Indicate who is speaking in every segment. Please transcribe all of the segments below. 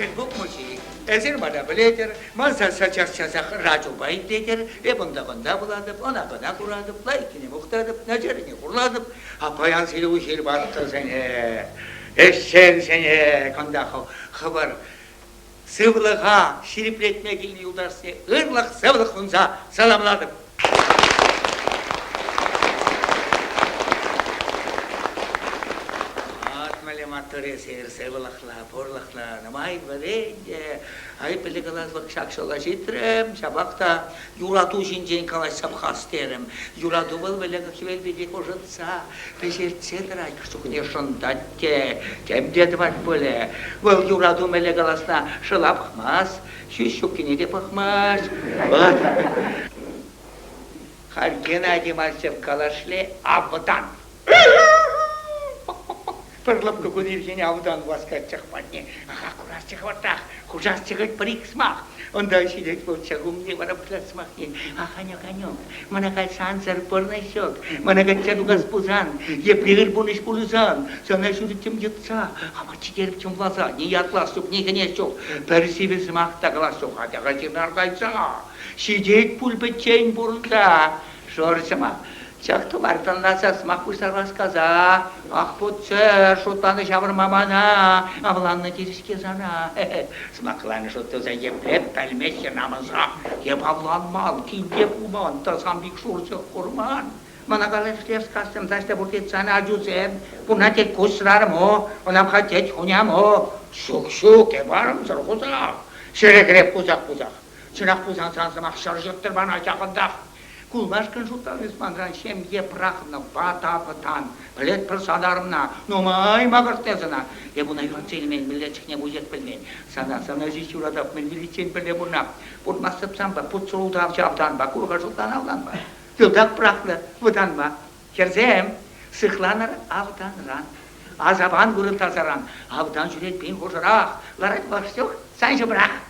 Speaker 1: Фейсбук музей. Әзір мана білетер, маса сачақ-сасақ радио байыптетер, бұнда бұладып, ona тұрадып, лайкіне мұқтадып, нәжеріне құрладып, апаян селу жер барықты сәне, әшсен сәне, қанда қыбыр, сывлыға, шереплетме келіне ұлдарсы, ұрлық, сывлық ұнса саламладып. Матыресер, севылықла, порлықла, намай варенье, ай пілігілазлық шақшыла жетірім, шабақта юрату жинжен қалай сапқастерім, юрату бұл білігі кевел беде қожытса, пешертседір ай күшікіне шындатте, кемдеді бат бөлі, бұл юрату білігіласына шылап қымас, шүшікіне де пықмас, бұд. Геннадий Мальцев калашле абдан. Пырлып көкөнерген аудан васкат чықпадне. Аға құрас чықваттақ, құжас чығыт біріксмақ. Онда шелек болча ғумне барып қыласмақ не. Аханек, манағай сансар пырнайшок, манағай чадуғас бұзан, еплегір бұныш бұлызан, сана жүрітім етса, ама чекеріп чымлаза, не ятласып, не генесок, пәрсебесі мақта қыласық, адаға жернар қайса. Шедек пульбетчен бұрында, шорсыма. Чақты бартан насас мақпұсар расказа, ақпұтсыр, шоттаны жабырмамана, авланны теріске зана. Смақыланы шоттыза еплеп, пәлмеші намыза, еп авланмал, кейдеп уман, тазамбик шурсы құрман. Мана қалашлев скастым, зашта бұркет сана ажузем, бұна тек көсірарым о, онам қатет хуням о, шук-шук, ебарым зырғыза, шерекреп бұзақ-бұзақ, шырақ бұзан сансымақ шыржыттыр бана жақындақ. Кулмашкан жутан испанран шем епрахна бата-батан, білет просадарымна, номай мағыртезіна. Бұна юрцелімен білетчікне бұзет білмен. Сана жеш юрадап мен білетчен біле бұна. Бұрмасыпсан ба, бұтсырудав жавдан ба, курға жутан алдан ба. Тылдақ прахлы бұдан ба. Керзем, сықланыр авданран. Азабан көріп тазаран. Авдан жүрет бен қожырақ. Ларат бақсық, сан жыбырақ.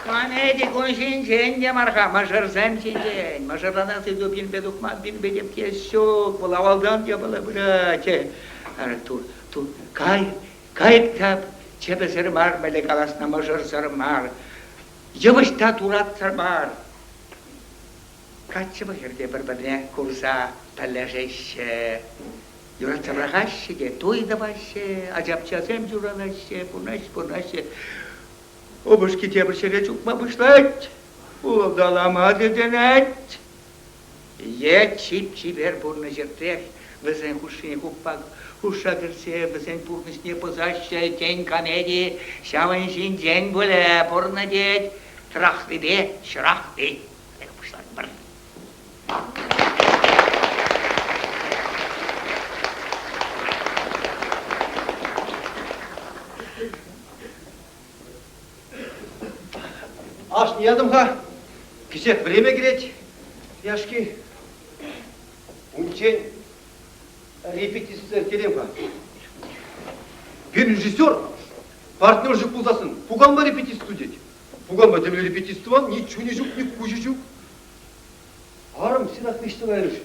Speaker 1: Манеди коншинчен де марха, мажырзам ченчен, мажырлана сызу билбедукман билбедеп кесшок, булавалдан де бала бұрате. Тур, кайыптап, чепесір мар, мәлек аласына мажырсыр мар, жыбышта тураттыр бар. Катшы бұхерде бір-біріне курса пәлләжеші, юратсырағашы де, тойды башы, ажапчасем журалашы, бұнашы. Обышки тебіршеге чукма бұшлать, ұлдалама деденет. Чип-чибер бұрны жертрек, візен хушыне куппак, хуша кірсе, візен бұрнысне позашы, тен комедии, шавын жин ден бөлі, бұрны дед, трахты де, шырахты. Бұшлать бір.
Speaker 2: Аш не ядымға, кесе время келет, яшки, умчен репетиция келемға. Мен режиссер, партнер жүк болдасын, пуганба репетицию дед. Пуганба демле репетицию, ничего не жүк, ни кужи жүк. Арым, сен атмешті ғайрыш.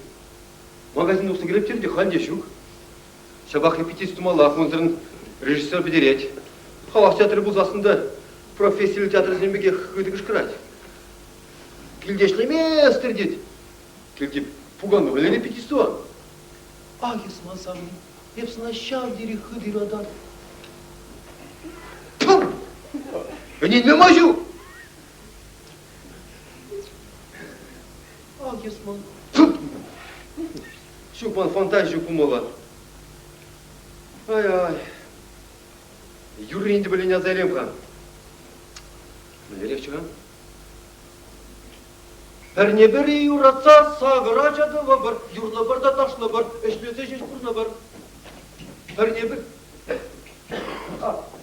Speaker 2: Магазин ұқсын келеп терде, халде жүк. Шабақ репетицию мала, концерн режиссер бедерет. Халақ театры болдасында, профессиялы театр зембеге хыдыгы шкырать. Килдешлі местер дед. Килде пуганба біле репетицию. Есман сағын, епсіна шау дері хыдыр адан. Пум! Өнен мажу! Есман. Пум! Шукман фантазию кумала. Ай-ай. Юринді біліне азайлемға. Нелерек шығам? Әрне бірі юратса, сағыра жадыва бар, юрлы бар да ташлы бар, әшпесе жеш бұрны бар. Әрне бір.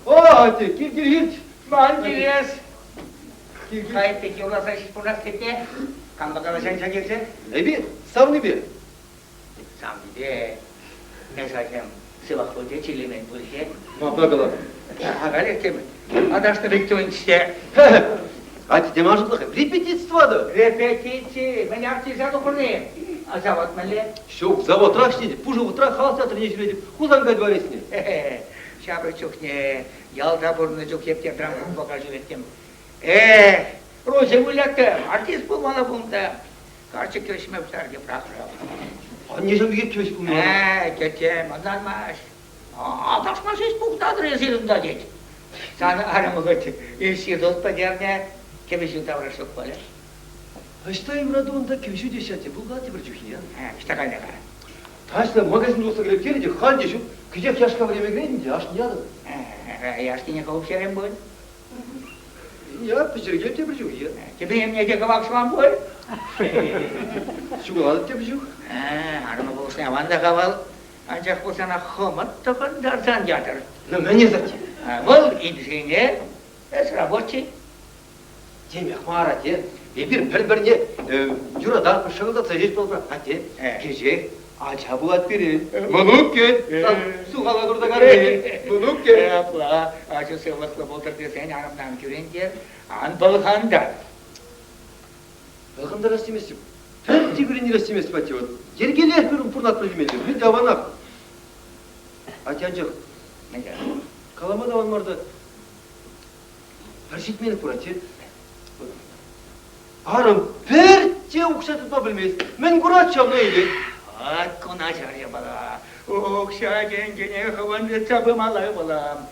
Speaker 2: Ате, кел.
Speaker 1: Ман келес. Қайыптек юраса жеш бұрнас кетте, қамбақала жанша келсе?
Speaker 2: Әбе, савны бе?
Speaker 1: Савны бе. Мен сәкем, сывақ бөлде, челемен бөлде.
Speaker 2: Мапнағала.
Speaker 1: Ағалек темі. Адашты бектен іште.
Speaker 2: Ати, демажылық, репетицияды.
Speaker 1: Репетиция. Мен артизан оқырды. Завод мәле?
Speaker 2: Шок, завод рак дейді, пұжығы тұрақ қаласатыр не жүреді, құлдан қайды бар есіне.
Speaker 1: Шабы чөкне, ялда бұрны жүк ептен драмын боға жүреттім. Розе өлеттім, артист болмалы бұлында. Қаршы келішіме бұтар деп рақырап.
Speaker 2: Не жамы кеп кебеш бұлмады?
Speaker 1: Кетем, ұнанмаш. Адашмаш еш бұқтадыр езелімда дейді. Саны арымы көті, институт падерне, кебеші таврашық болы.
Speaker 2: Аштай мұрады онда кебешу дешәте, бұл ғаты бір жүхи, я?
Speaker 1: Штақайда ға.
Speaker 2: Ташна магазин доста келіп келеді, халде жүк, күзек яшқа время грейдінде, аш не ады?
Speaker 1: Яшкине қауып серем бұл.
Speaker 2: Я пішірге те бір жүхи, я?
Speaker 1: Тебе емнеде қавақшылан бұл.
Speaker 2: Шуғалады те бір жүх.
Speaker 1: Арымы болысына ванда қавал, анчақ болсана қымыт тұқын дарсан жатыр.
Speaker 2: Но мәне зәтте.
Speaker 1: Бұл инженер, рабочий.
Speaker 2: Демек мара те, бір-біріне юрадан шығылдатса жеш болып бірақ, әте, кежек, ача бұлат берен. Мұнық кен, суғала құрда қарай, мұнық кен.
Speaker 1: Бұла, ашы сылықлы болтыр десен, арымдан көрендер, ан бұлғандар.
Speaker 2: Бұлғандар рас емес деп, тәтті көрен рас емес бәте от. Ергелер көрін пұрнат білмелер, мен даванақ. Ате анжақ, қалама даван марды, бір жетменік бұр ате. Арым, бір те ұқшатытма білмейіз, мен құрат шауна еле.
Speaker 1: Ат кона жария бала, ұқша жеңгене қыванды табымалай балам.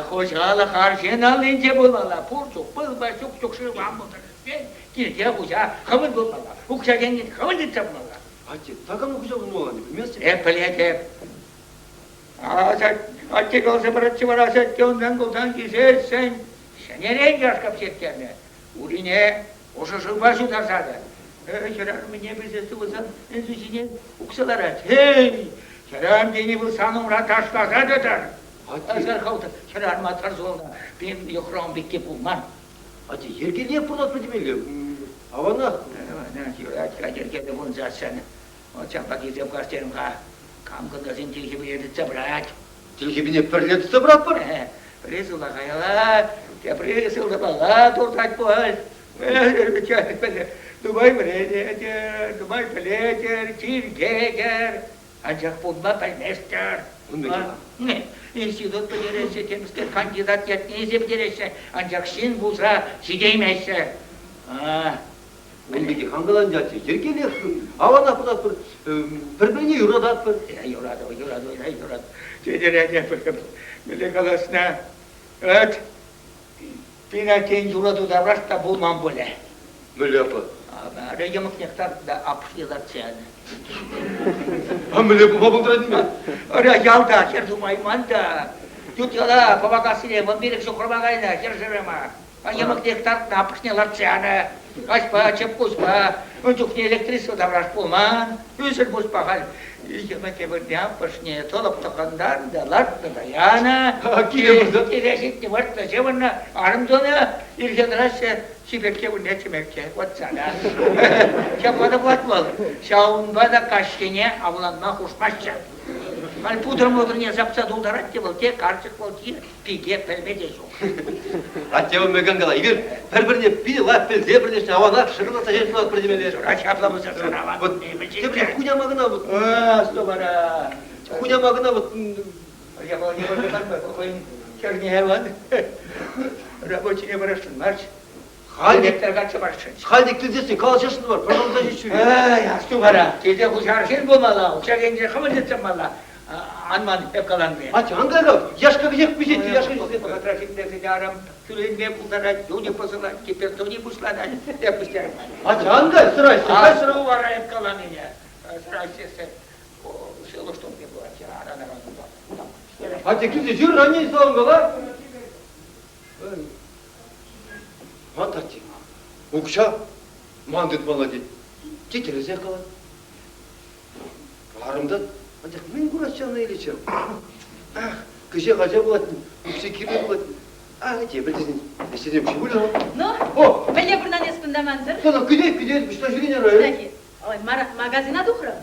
Speaker 1: Қожалы қаршен алынже болала, пұрчық, бұлба, шук шырван болдыр. Мен келге қожа қымын болмала, ұқша жеңген қыванды табымала.
Speaker 2: Ате, тағам ұқша бұлын болғанды білмейсің?
Speaker 1: Білетіп. Атте қалсы біратшы бар асетке ондан қолдан кесерсен, шенерен жасқап сеткені. Урине осы шылба жұтасады. Шарарымы не білсесті болсан, әнсүшіне ұқсалар әт. Шарарым дені бұл санымра таштасады дар. Асқар қауты, шарарым атқар солына, мен ұқырауым бекке болман.
Speaker 2: Ате, ергеле пұрнат білмелі, авана?
Speaker 1: Ергеле бұн жатсаны. Отчампа кезеп қастерімға, камқындасын телхебі еді цабрат.
Speaker 2: Телхебіне пірлет цабрат бар?
Speaker 1: Пресылда қайала, пресылда бала тортат бол. Дубай білетер, Дубай білетер, Тиргегер, анжақ бұнба білместер. Институт білересі, темізгер кандидат етіне есептересі, анжақ сен бұлса сидеймесі.
Speaker 2: Онбеге қаңғалан жатсы, ергеле авана пұдат бір, бір-біріне юрадат бір.
Speaker 1: Юрады. Тедерәне бір, мөлі қаласына, өт, пинатен юраду да раста болман боле.
Speaker 2: Мөлі апы.
Speaker 1: Ары емік нектарды да апшылат сәні.
Speaker 2: Мөлі бұма бұлдырадың мен?
Speaker 1: Ары ялда, хер думайман да. Ютяла, павакасыне, вон берек шоқырмағайна, хер жырыма. Емік нектарды да апшылат сәні. Ашпа, чеп қоспа, үнчукне электричество давраш болман, үзір бұспағал. Емеке бірде апышне толып тұқандар да лартты даяна. Келешетте вартта жеванна, арымдоны иргенрасы сибекке бұнне чемекке, ватсана. Шапада бұлат бол, шауынба да кашкене авланма құшмашча. Мал пудыр-мудырне запса долдарат те бол, те қарчық бол кейін, пиге пәлмеде жоқ.
Speaker 2: Ате ол мөгангала, егер бір-біріне пи лап білзе бірнешіне аванақ шығылата жерін алып бірдемелер.
Speaker 1: Шапла бұзыр санаван,
Speaker 2: Тебір құнямағына бұд.
Speaker 1: Стобара.
Speaker 2: Құнямағына бұд.
Speaker 1: Я был не может быть, чернее, рабочий не выращен, марш. Халдектер kaçı barışın.
Speaker 2: Халдек тілдесін, қалашасыны бар, пожалуйста жетші.
Speaker 1: Стобара. Кейде құшаршын болмала, ұқша кенде қымын жетсен бала. Анман hep kalanmıyor.
Speaker 2: Ate, hangi yaşka gidecek bir şey, yaşka gidecek.
Speaker 1: Fotoğrafında yarım, külüğünde buldular, yolu basılar, kipertoni buslar, yapmışlar.
Speaker 2: Ate, hangi sıraysa, kaç sıra?
Speaker 1: Sıra var hep kalanıyor. Sıraysa, o selo что мне было, рано.
Speaker 2: Ate, kimse jür, rangi sağın la. Ate, ukşa, mandıt bana dedi. Getiririz yakalan. Arımdan, ancak ben kurasacağına eyleyeceğim. Kışa kaça bulatın, yüksek kirli bulatın. Bildirsin, istediğim şey bu ne?
Speaker 3: Ну, мне бурнанес фундаментер.
Speaker 2: Sonra gidelim, işte jüri ne rayı?
Speaker 3: Ой, магазина духра.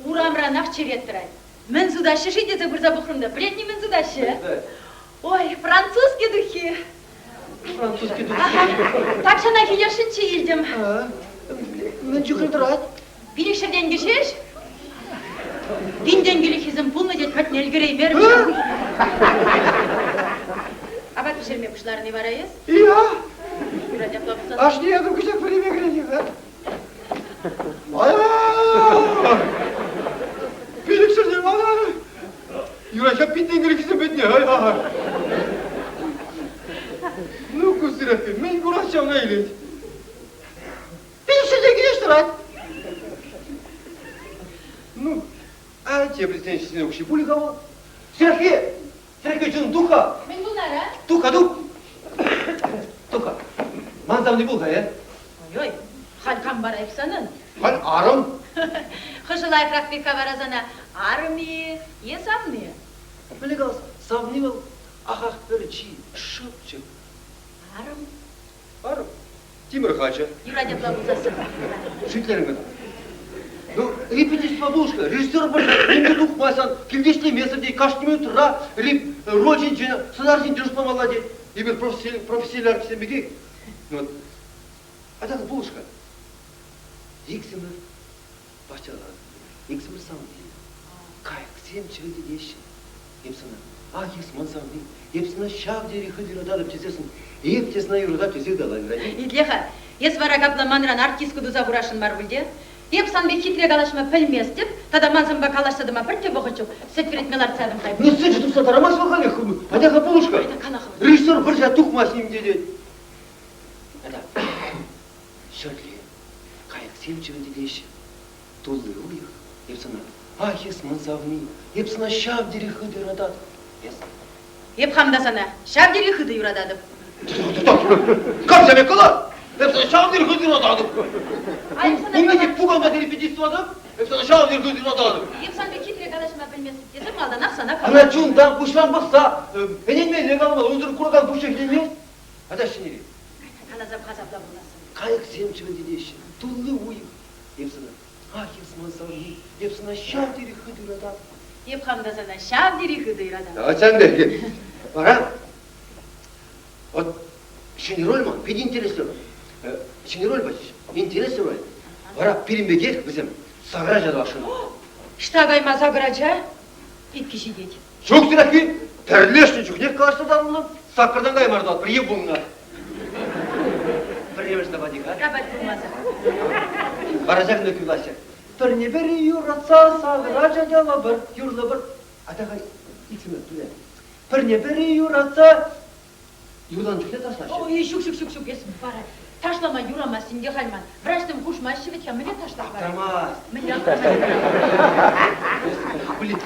Speaker 3: Урамра навчереттирай. Мен зудащи шидете бурза бухрумда. Плетни мен зудащи. Ой, французский духи.
Speaker 2: Fransızki dur.
Speaker 3: Так шана хияшинчи илдим.
Speaker 2: Ben çıkırdır at.
Speaker 3: Birikşevden geçiş. Dinden gelikizm pulunu jet patın elgirey merim. Abat pişirme kuşlarını varayız.
Speaker 2: İyi ha.
Speaker 3: Yürü yapla bulsan.
Speaker 2: Aç niye dur küçük böyle bekleyecek ha? Ay! Birlik sürdüm ay! Yürüyüşe bitten gerekirse bitmiyor ay ay! Ne kusur ben uğraşacağım ne ile? Birlik sürdüm gidiyorsun ay! Ну, а тебе представляешь, вообще пуликова? Сергей, жын духа!
Speaker 3: Ben bunlara.
Speaker 2: Духа! Мантам не булга, ya?
Speaker 3: Oy, halkam var efsanın.
Speaker 2: Hal arım!
Speaker 3: Хышылай практика варазана армии, есамны.
Speaker 2: Пуликова, савнивал, ахах перчи, шыпчык.
Speaker 3: Арм.
Speaker 2: Арым. Тимир Хача.
Speaker 3: Yürü yapla bulsasın.
Speaker 2: Шүтлерің кіді. Ну, репетиция болушка, режиссер болса, немді тұқмайсан, келдештей месірдей, каштымен тұра, роль жені, сценарийін дұрыстан молодец. Ебір профессионал артистен беге. Вот. Адағы болушка. Ексімір башчалар, ексімір сауынды. Кайық, сен чөйді деші. Емсіна, ес мансауынды. Емсіна шав дері хыдыр адалып тезесін. Ептесіна юрыда тезек дала.
Speaker 3: Идлеха, ес вара капла манран артистку дуза вурашын бар бүлде. Епсан бе хитре калашма пілмес деп, тада манзымба калашсадыма бірте боғычу, сетверетмелар цадым қайып.
Speaker 2: Не сыч тұпса тарамас варғалек, адағы болушка. Режиссер бір жа тұқмас нем деді. Ада, шөрле, қайық сем чөйді деші. Толлы ұйық, епсана, ес мансауынды. Епсана шав дері хыдыр адады.
Speaker 3: Еп хамдасана, шав дери хыды юрададым.
Speaker 2: Как себе кала? Епсана шав дері хыдыр адады.
Speaker 3: Епсан
Speaker 2: Bundan Pugan'da repetisi adam, hepsine şahane gözünü adadım.
Speaker 3: бе хитре калашма пілмес десем, алдан ақсана кала.
Speaker 2: Ana çundan kuşlan baksa, enenmeyin ne kalmalı, onları kurgan kuş eklenmez. Hadi şimdi.
Speaker 3: Kanazап қазапла боласың.
Speaker 2: Kayık semçimin dediği işi, tullu uyuk. Hepsine, esman savunlu, hepsine şah deri hıdır adam.
Speaker 3: Еп хамдасана, шав дери хыды юрададым.
Speaker 2: Ya sen de gel. Bana, şimdi rol mu? Bir interesli rol. Şimdi rol başı, interesli rol. Bana filmde gel bizim, Sagraca başını.
Speaker 3: Штагайма заграча, ит киши дед.
Speaker 2: Çok sürekli terleşti çok. Ne karşı adamla sakırdan kaymardı at. Bir bunlar. Bir yemesine badik ha.
Speaker 3: Рабат булмаса.
Speaker 2: Baracak ne külaşacak. Bir ne beri yuratsa Sagraca dala bir yurla bir. Ata kay içime tüle. Bir ne beri yuratsa yudan çıkne taşlaşacak.
Speaker 3: Ой, шук, есім бара. Ташлама, юрама, сенде хальман. Врачтым хушма, шеветке, міне ташлап бара.
Speaker 2: Tamaz.
Speaker 3: Міне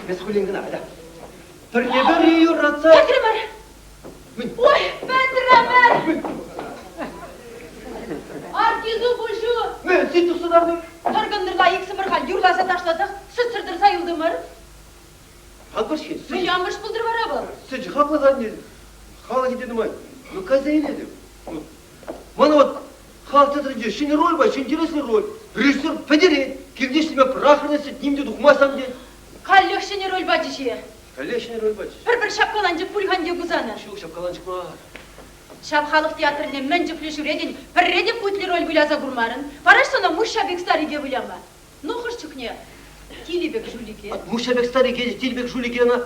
Speaker 2: Mes hulin gına hadi. Bir ne beri yuratsa.
Speaker 3: Пәтірімір! Ой, пәтірімір! Артизу бұлшу!
Speaker 2: Ne siz tutsulardı?
Speaker 3: Тұрғындырға ексімірға юрласа ташласақ, сүт сырдырса юлдымыр.
Speaker 2: Haklı şey.
Speaker 3: Мен ямыш бұлдыр бара бұл.
Speaker 2: Сен haklı zannet. Hala gidelim ay. Ну казейledim. Bana вот хал театрында şimdi rol var, şimdi интересный rol. Режиссер Федерин, кирдештиме прахырнысы, нимде духмасам ден.
Speaker 3: Қаллықшыне рөл бачышы.
Speaker 2: Конечно, rol бачы.
Speaker 3: Бір шапқаланжы пульхан де гузаны.
Speaker 2: Şu şapkalançık var.
Speaker 3: Шапқалық театріне мен жүклі жүреден, бір реде путлі рөл біляза бұрмарын. Параш сона мұшабек старыге біляма. Нұқыш чүкне, Тилибек жулике.
Speaker 2: Мушабек старый геди, Тилбек жулике она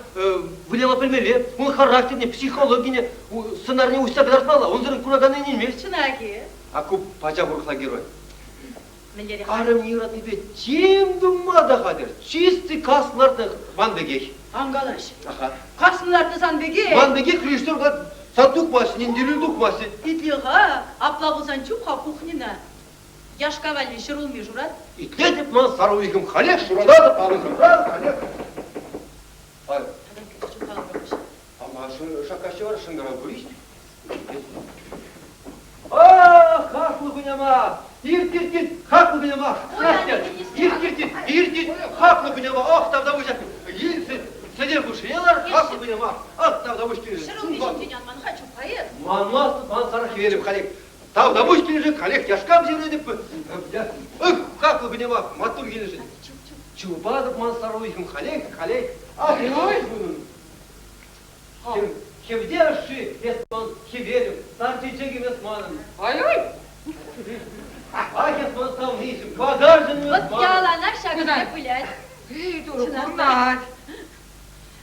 Speaker 2: выляла пельмели. Он характерне, психологине, сценарне уста бедартмала. Он зырын кураганы не имеет.
Speaker 3: Шынаки.
Speaker 2: Аку пача бурхла герой.
Speaker 3: Мендері
Speaker 2: Арым невероятный бе, тем думада хадер. Чистый касларды Ван Бегей.
Speaker 3: аңғалаш.
Speaker 2: Аха.
Speaker 3: Қасынларды сан беге.
Speaker 2: Ван Бегей режиссер сатук басы, нендерілдік басы.
Speaker 3: Итлиға, апла болсан чупқа кухнина. Яшкавали шырылмай жұрат.
Speaker 2: İtletip lan sarıvıyım halek şurada da alırım. Halek. Hayır.
Speaker 3: Adam kötü çupqalı bұрмыш.
Speaker 2: Ama şu şakaşı var şındıran bu iş. Ah, haklı günyama. İrt, haklı günyama. İrt, haklı günyama. Ah, tavda bu şakı. Сидел кушаялар, haklı günyama. Ah, tavda bu şakı.
Speaker 3: Шырылмай жемден манға чупқа ед.
Speaker 2: Manmazdı, man sarı verim halek. Tavda bu şakı, halek yaşkam zirredip. Haklı günyama, mattur gelişin. Чубадып ман сарыуйым халек. Ах, ой, bunun. Хевдеши, есман, хеверим, сарчичек емесманым.
Speaker 1: Ой-ой!
Speaker 2: Ахет мастам нейсим, багажын
Speaker 3: Вот ялана шагына блядь.
Speaker 4: Эй, дурак,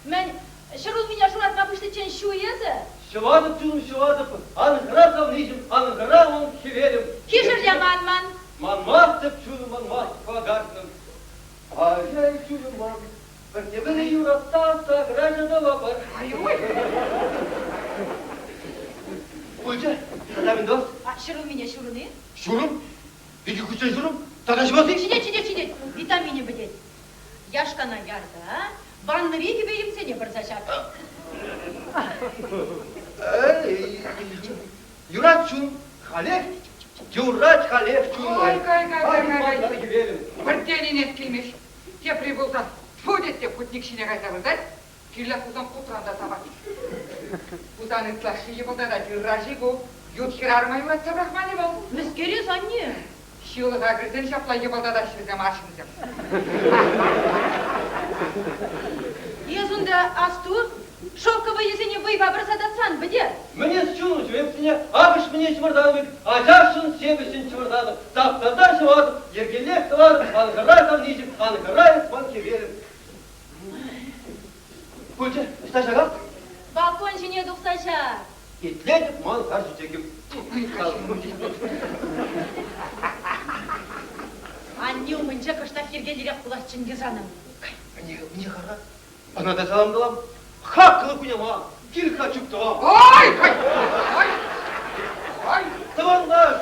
Speaker 3: Мен шырул меня шуратма пышты чен шу езі.
Speaker 2: Шывадып чулым шывадып, анғырасам нейсим, анғырауын хеверім.
Speaker 3: Кишір я манман.
Speaker 2: Манмас деп чулым манмас багажным. Ай-яй чулым ман, бірде-бірі юраттаса граждана лапар.
Speaker 4: Ай-ой.
Speaker 2: Пульча, садамын дос.
Speaker 3: Шырул меня шуруны.
Speaker 2: Шурым? Иди күчен шурым? Тадашмасы?
Speaker 3: Чидет. Витамине бдеть. Яшкана ярда, а? Банны реки бейім сене бір зашак.
Speaker 2: Юрат чун, халек, юрат халек чун.
Speaker 4: Кай. Бірденен ескілмеш. Те прибылда, фудет те путник шине қайта бірдать, кирлі кузан құтранда табат. Кузан ұтлашы ебылда да тюрражи бұл, ютхер армай ұратса брахманы бол.
Speaker 3: Мүскерес анне.
Speaker 4: Шиылыға кірден шапла ебылда да шырзем ашымызем.
Speaker 3: Езунда асту, шовковый езіне выйба бір задатсан бде.
Speaker 2: Мне счуну жвепсіне, ақыш мне чымырданып, ажашын себесін чымырданып, таптарда шывадып, ергелек сывадып, анғырасам нейсім, анғырайып банке верім. Пульча, ұста жағал?
Speaker 3: Балкон жіне дұқсаша.
Speaker 2: Етлетіп, мал қаршы текім.
Speaker 3: Анне умынча кышта хергелерек құлас Чингизаным.
Speaker 2: Мне қара. Ана да саламдалам. Хаққылы күнем а, килка чүпті а.
Speaker 4: Ай!
Speaker 2: Тыванғаш!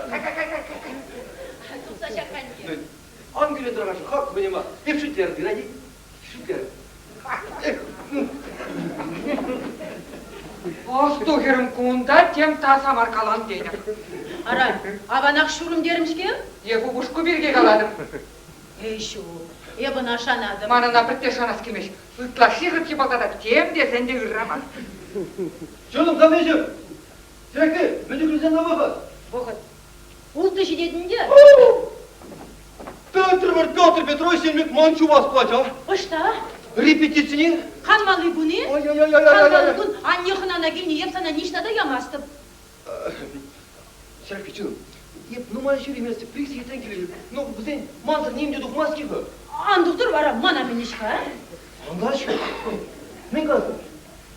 Speaker 3: Дұқсаша қанке.
Speaker 2: Ангеле дұрағашы, хаққы күнем а. Еп шүттер, гради. Шүттер.
Speaker 4: Осту херім куында тем тасам арқалан дейді.
Speaker 3: Ара, абанақ шурым дерімшке?
Speaker 4: Ебу бұшку бірге қаладым.
Speaker 3: Ей шу, ебін ашанадым.
Speaker 4: Манына бітте шанас келмеш. Үтлаши ғып ебалдада тем де сенде үррамас.
Speaker 2: Шөлім қамешім. Сіректі, мүді күрсен набығы.
Speaker 3: Бұғыт, ұлты жидетінде?
Speaker 2: Петр Петрович сенмек манчу бас плача.
Speaker 3: Ұшта?
Speaker 2: Репетицияне?
Speaker 3: Ханмалы бұны? Ханмалы бұн, анне хынана келіне еп сана ништада ямастым.
Speaker 2: Сіректі чыным. Еп, нумай жер еместі, прикс етін келелі. Ну, бізден мансыр немде дұқ маски ғы.
Speaker 3: Андықтыр бара, мана менешқа?
Speaker 2: Андаш, мен қазым.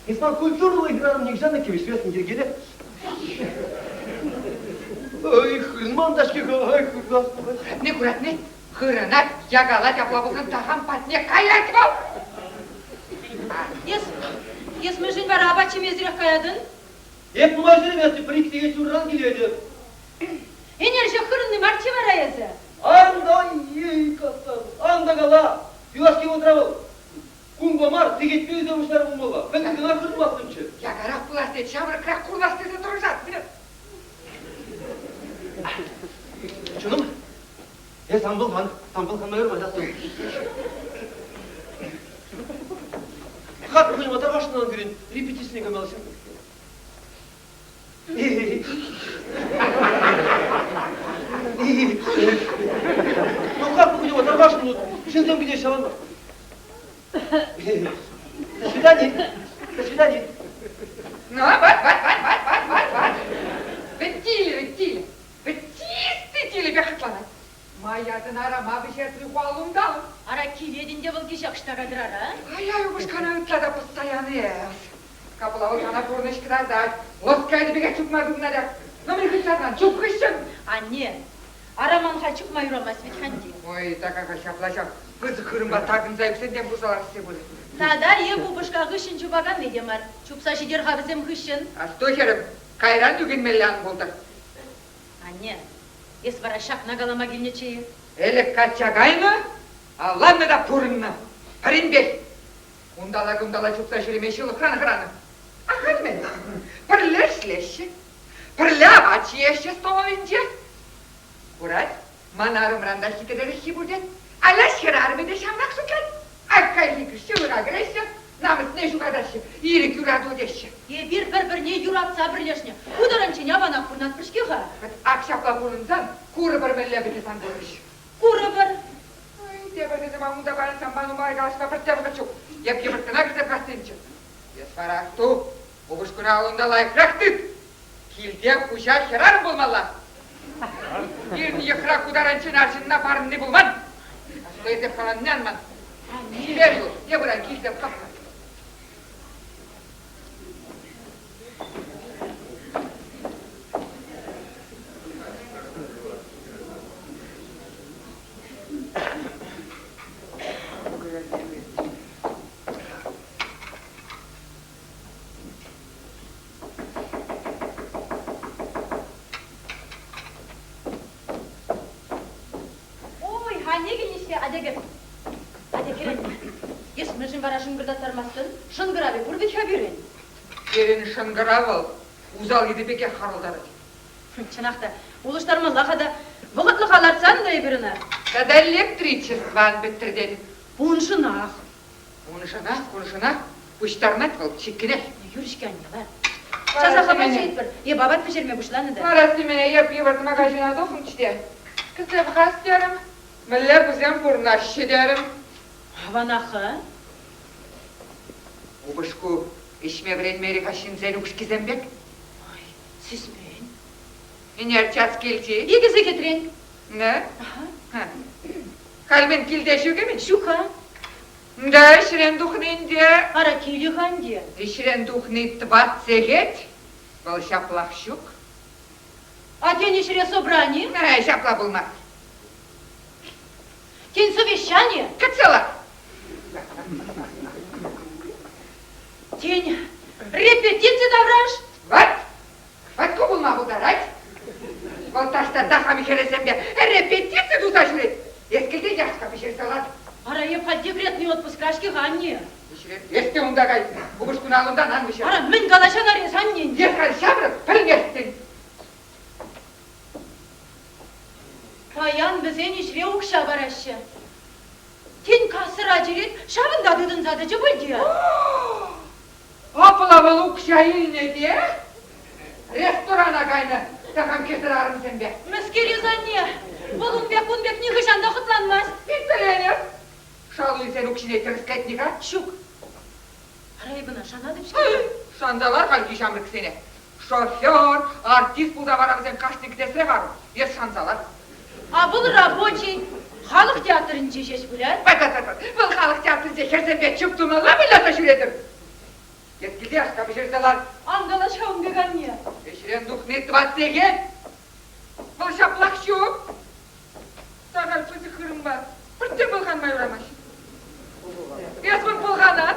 Speaker 2: Испан культуралы играрым негжаны кемесвесін ергелі. Ай, хырмандашки ғы, ай, хырдас.
Speaker 4: Не күратны, хырынат, яғала тапла болған таған патне қайрат бол.
Speaker 3: Ес мүжін бара абачы мезірек қаядын?
Speaker 2: Еп, нумай жер еместі, прикс ет үрран келеді.
Speaker 3: Энерже хырынны марчы бара езі?
Speaker 2: Андай, ей, кастан, анда қала. Юлашки отырабыл. Кунго мар, тегетпе өздеміштер бұлмаға. Мен күнар күрмастымшы.
Speaker 4: Яғарақ бұлас дед, шамыр қырақ құрлас десе тұрып жат.
Speaker 2: Чуным? Самбыл хан майыр мадастым. Хат күнім атар башынан көрін, репетисіне көмелісің. Ну как вы его дорвашну, шинзем где шалама? До свидания.
Speaker 4: Ну, бат. Беттили. Беттили бехатлана. Маядын арама бешетлі қолымдалым.
Speaker 3: Ара киведінде бұл кешек штарадырара?
Speaker 4: Ай, ұбышқана ұтлада постоянно ес. Капыла отана порнышкыда дать. Лоскайды беге чукмадым наряк. Но мен хыштардан чуккышым.
Speaker 3: Анне, араманға чукмай урамас бит ханди.
Speaker 4: Ой, такаға шаплашам. Кызы кырымба тагын зайыпсенден бұзалар істе болды.
Speaker 3: Тадар е бұбышқа ғышын чубаган медемар. Чупса жидер ғабызем ғышын.
Speaker 4: Асто херім, кайран дүген меллян болды.
Speaker 3: Анне, ес бара шақ нагалама келнечейі.
Speaker 4: Элек качагайны, алланны да пурынны. Паринбек. Ундала чупса жүремеші ұлықраны. Ахын мен, пірлер шлеші. Пірля бачы еші столынже. Курат, манарым ранда хитерері будет. Алаш херарымы да шамнақ сұкен. Аккайли күші ұра греші, намыс не жуғадашы, ирік юраду деші.
Speaker 3: Bir-birine yuratsa birleşne. Kudarınçın yabana kurnat pırşkıға.
Speaker 4: Akşapla bulunsan, kuru bir melle bitisan görüş.
Speaker 3: Kuru bir.
Speaker 4: Ay, debirde zaman unda barınsam bana umargalaşma bir tebirde çok. Yap yıpırtına güzel kastınca. Yes faraktu, bu buşkuna alında layık raktık. Kilde kuşa şerarım bulmalı. Birini yıkırak udarançın arşınına parını bulman. Aşkı edip kalan ne anman? Ver yol, ne buran kilsem kapma.
Speaker 3: Шынгырабы, бұрды кәберін.
Speaker 4: Ерін шынгырабы, ұзал еді беке қарылдары.
Speaker 3: Чынақта, ұлыштармы лақада бұғытлық аларсан да ебіріні.
Speaker 4: Когда электричествоан бітірдеді.
Speaker 3: Ұншынақ.
Speaker 4: Ұншынақ, ұштармат бұл, чеккіне.
Speaker 3: Юрішкен елар. Жазаға бәшейт бір, бабат пешерме бұшланы да.
Speaker 4: Арасы мене ебір магазина доқын чте. Кізіп қас дерім, мүлі бұзем бұрнаш шедерім.
Speaker 3: Ванақы?
Speaker 4: Убышку ишме вредмери кашинзен укшкизембек.
Speaker 3: Ой, сізбен.
Speaker 4: Инер час келти.
Speaker 3: Егізі кетірен.
Speaker 4: Ne? Kalben kildeşiyor mi?
Speaker 3: Şuka.
Speaker 4: Da işren duhninde.
Speaker 3: Ara kili handi.
Speaker 4: İşren duhnit 20. Был şaplak şuk.
Speaker 3: А тень işre собрание?
Speaker 4: Ne şapla bulmak.
Speaker 3: Тень совещание?
Speaker 4: Kaçala.
Speaker 3: Тень репетиции davraş?
Speaker 4: Vat ko bulma bu darat. Voltaşta daha mı keresem ya? Repetiции tutaş üret. Eskilde yaşka bir şey salat.
Speaker 3: Ara yapad декретный отпуск рашки ханни.
Speaker 4: Eski onda gay. Bu kuşkun alından hanmış ya.
Speaker 3: Ara min galaşan arayız hanni.
Speaker 4: Yekal şabrı, pırngestin.
Speaker 3: Payan bizen işre ukşa baraşı. Тень kasır aceret, şabın dadıdın zadıcı bul diye.
Speaker 4: Apılaval ukşayıl ne diye? Restorana kayna. Takam keser ağrım sen be.
Speaker 3: Müskeriz anne. Bulunbek ne hışanda kutlanmaz.
Speaker 4: Bittilenir. Şalıyı sen ukşine tırıskayt nika.
Speaker 3: Şuk. Arayı buna şanadı bir şey.
Speaker 4: Şandalar kalki şamrık seni. Şoför, artist bu da varamızın kaçtık desre var. Yes şansalar.
Speaker 3: A bul рабочий. Халық театрын чешеш білет.
Speaker 4: Бұл халық театрын зекерсен бе чүптім алла білата жүредім. Ескілде ашқа бішерселар.
Speaker 3: Андала шауын беған не?
Speaker 4: Eşiren duhnit 20. Бұл şaplak şuk. Sağal pızı kırım var. Bir de bulganmay uğramaş. Esmin bulganan.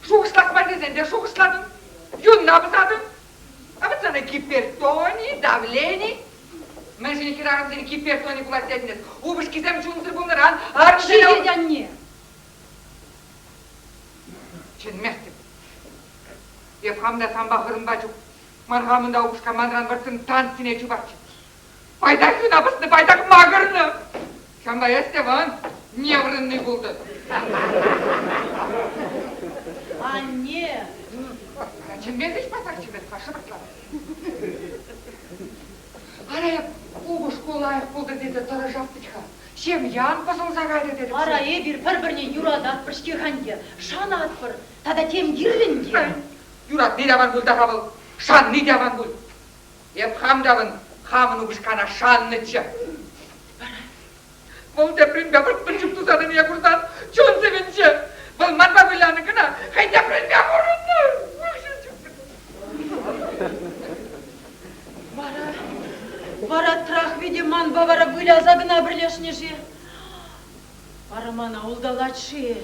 Speaker 4: Şu ıslak var dezende şu ısladın. Yun nabızadın. Ama sana gipертони, давление. Ben seni kirarım seni gipертони kulak dediniz. Ubış gizem çunzır bunlar.
Speaker 3: Şey dedi anne.
Speaker 4: Çinmezdim. Yaphamda san bakırım bacım. Marhamında ubışka madran varsın tansine çubaçı. Baydak yunabısını, baydak mağırını. Şamba estevan, nevrını buldu.
Speaker 3: Anne.
Speaker 4: Çinmez iş batak çinmez, karşı baklar. Araya ubışka olayık buldu dedi, tarajaptычка. Şem yan pasılsa gayret dedim.
Speaker 3: Araya bir-birine yurada atpırş ki hangi. Şan atpır. Tada tem girdin ki.
Speaker 4: Юрат, не даван был даравал, шан не даван был. Еп хам даван, хамын убышкана шаннычы. Бұл деприн бәбірттін жүпті зады не құрдан, чон зевенчі. Бұл манба бүләні кіна, хай деприн бәбірінді.
Speaker 3: Вара трах виде манба вара бүлі азагына бірлешіне же. Вара мана улдалачы.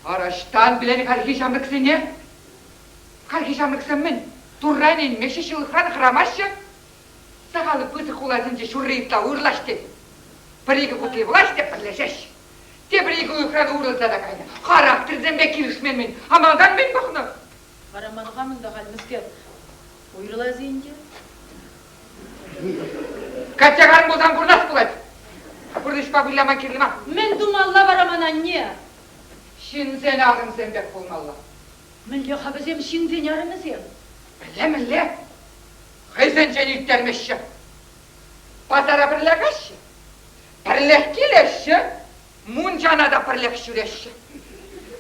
Speaker 4: Араштан білені қархи шамрыксы не? Қархи шамрыксы мен, турранен меші шылықран храмашы. Сағалы пысы құлазынчы шуррыйтла ұрлашты. Бірегі құтлы влашты бірлешеш. Те бірегі ұйқран ұрлылса да қайна. Характер зембе келішмен мен, амалдан мен бұқны.
Speaker 3: Вара манғамында қалмызге ұйрыла зейінде.
Speaker 4: Качағарын болсам құрнас болады. Құрдышпа бұйлама келіма.
Speaker 3: Мен думалла варамана не?
Speaker 4: Шын сен ағын сен бек болмалла.
Speaker 3: Мінле қабызем шинден ярымызем.
Speaker 4: Біле. Қайсен сен ütтермеші. Пазара бірлек ашшы. Бірлек келеші. Мұнжана да бірлек жүреші.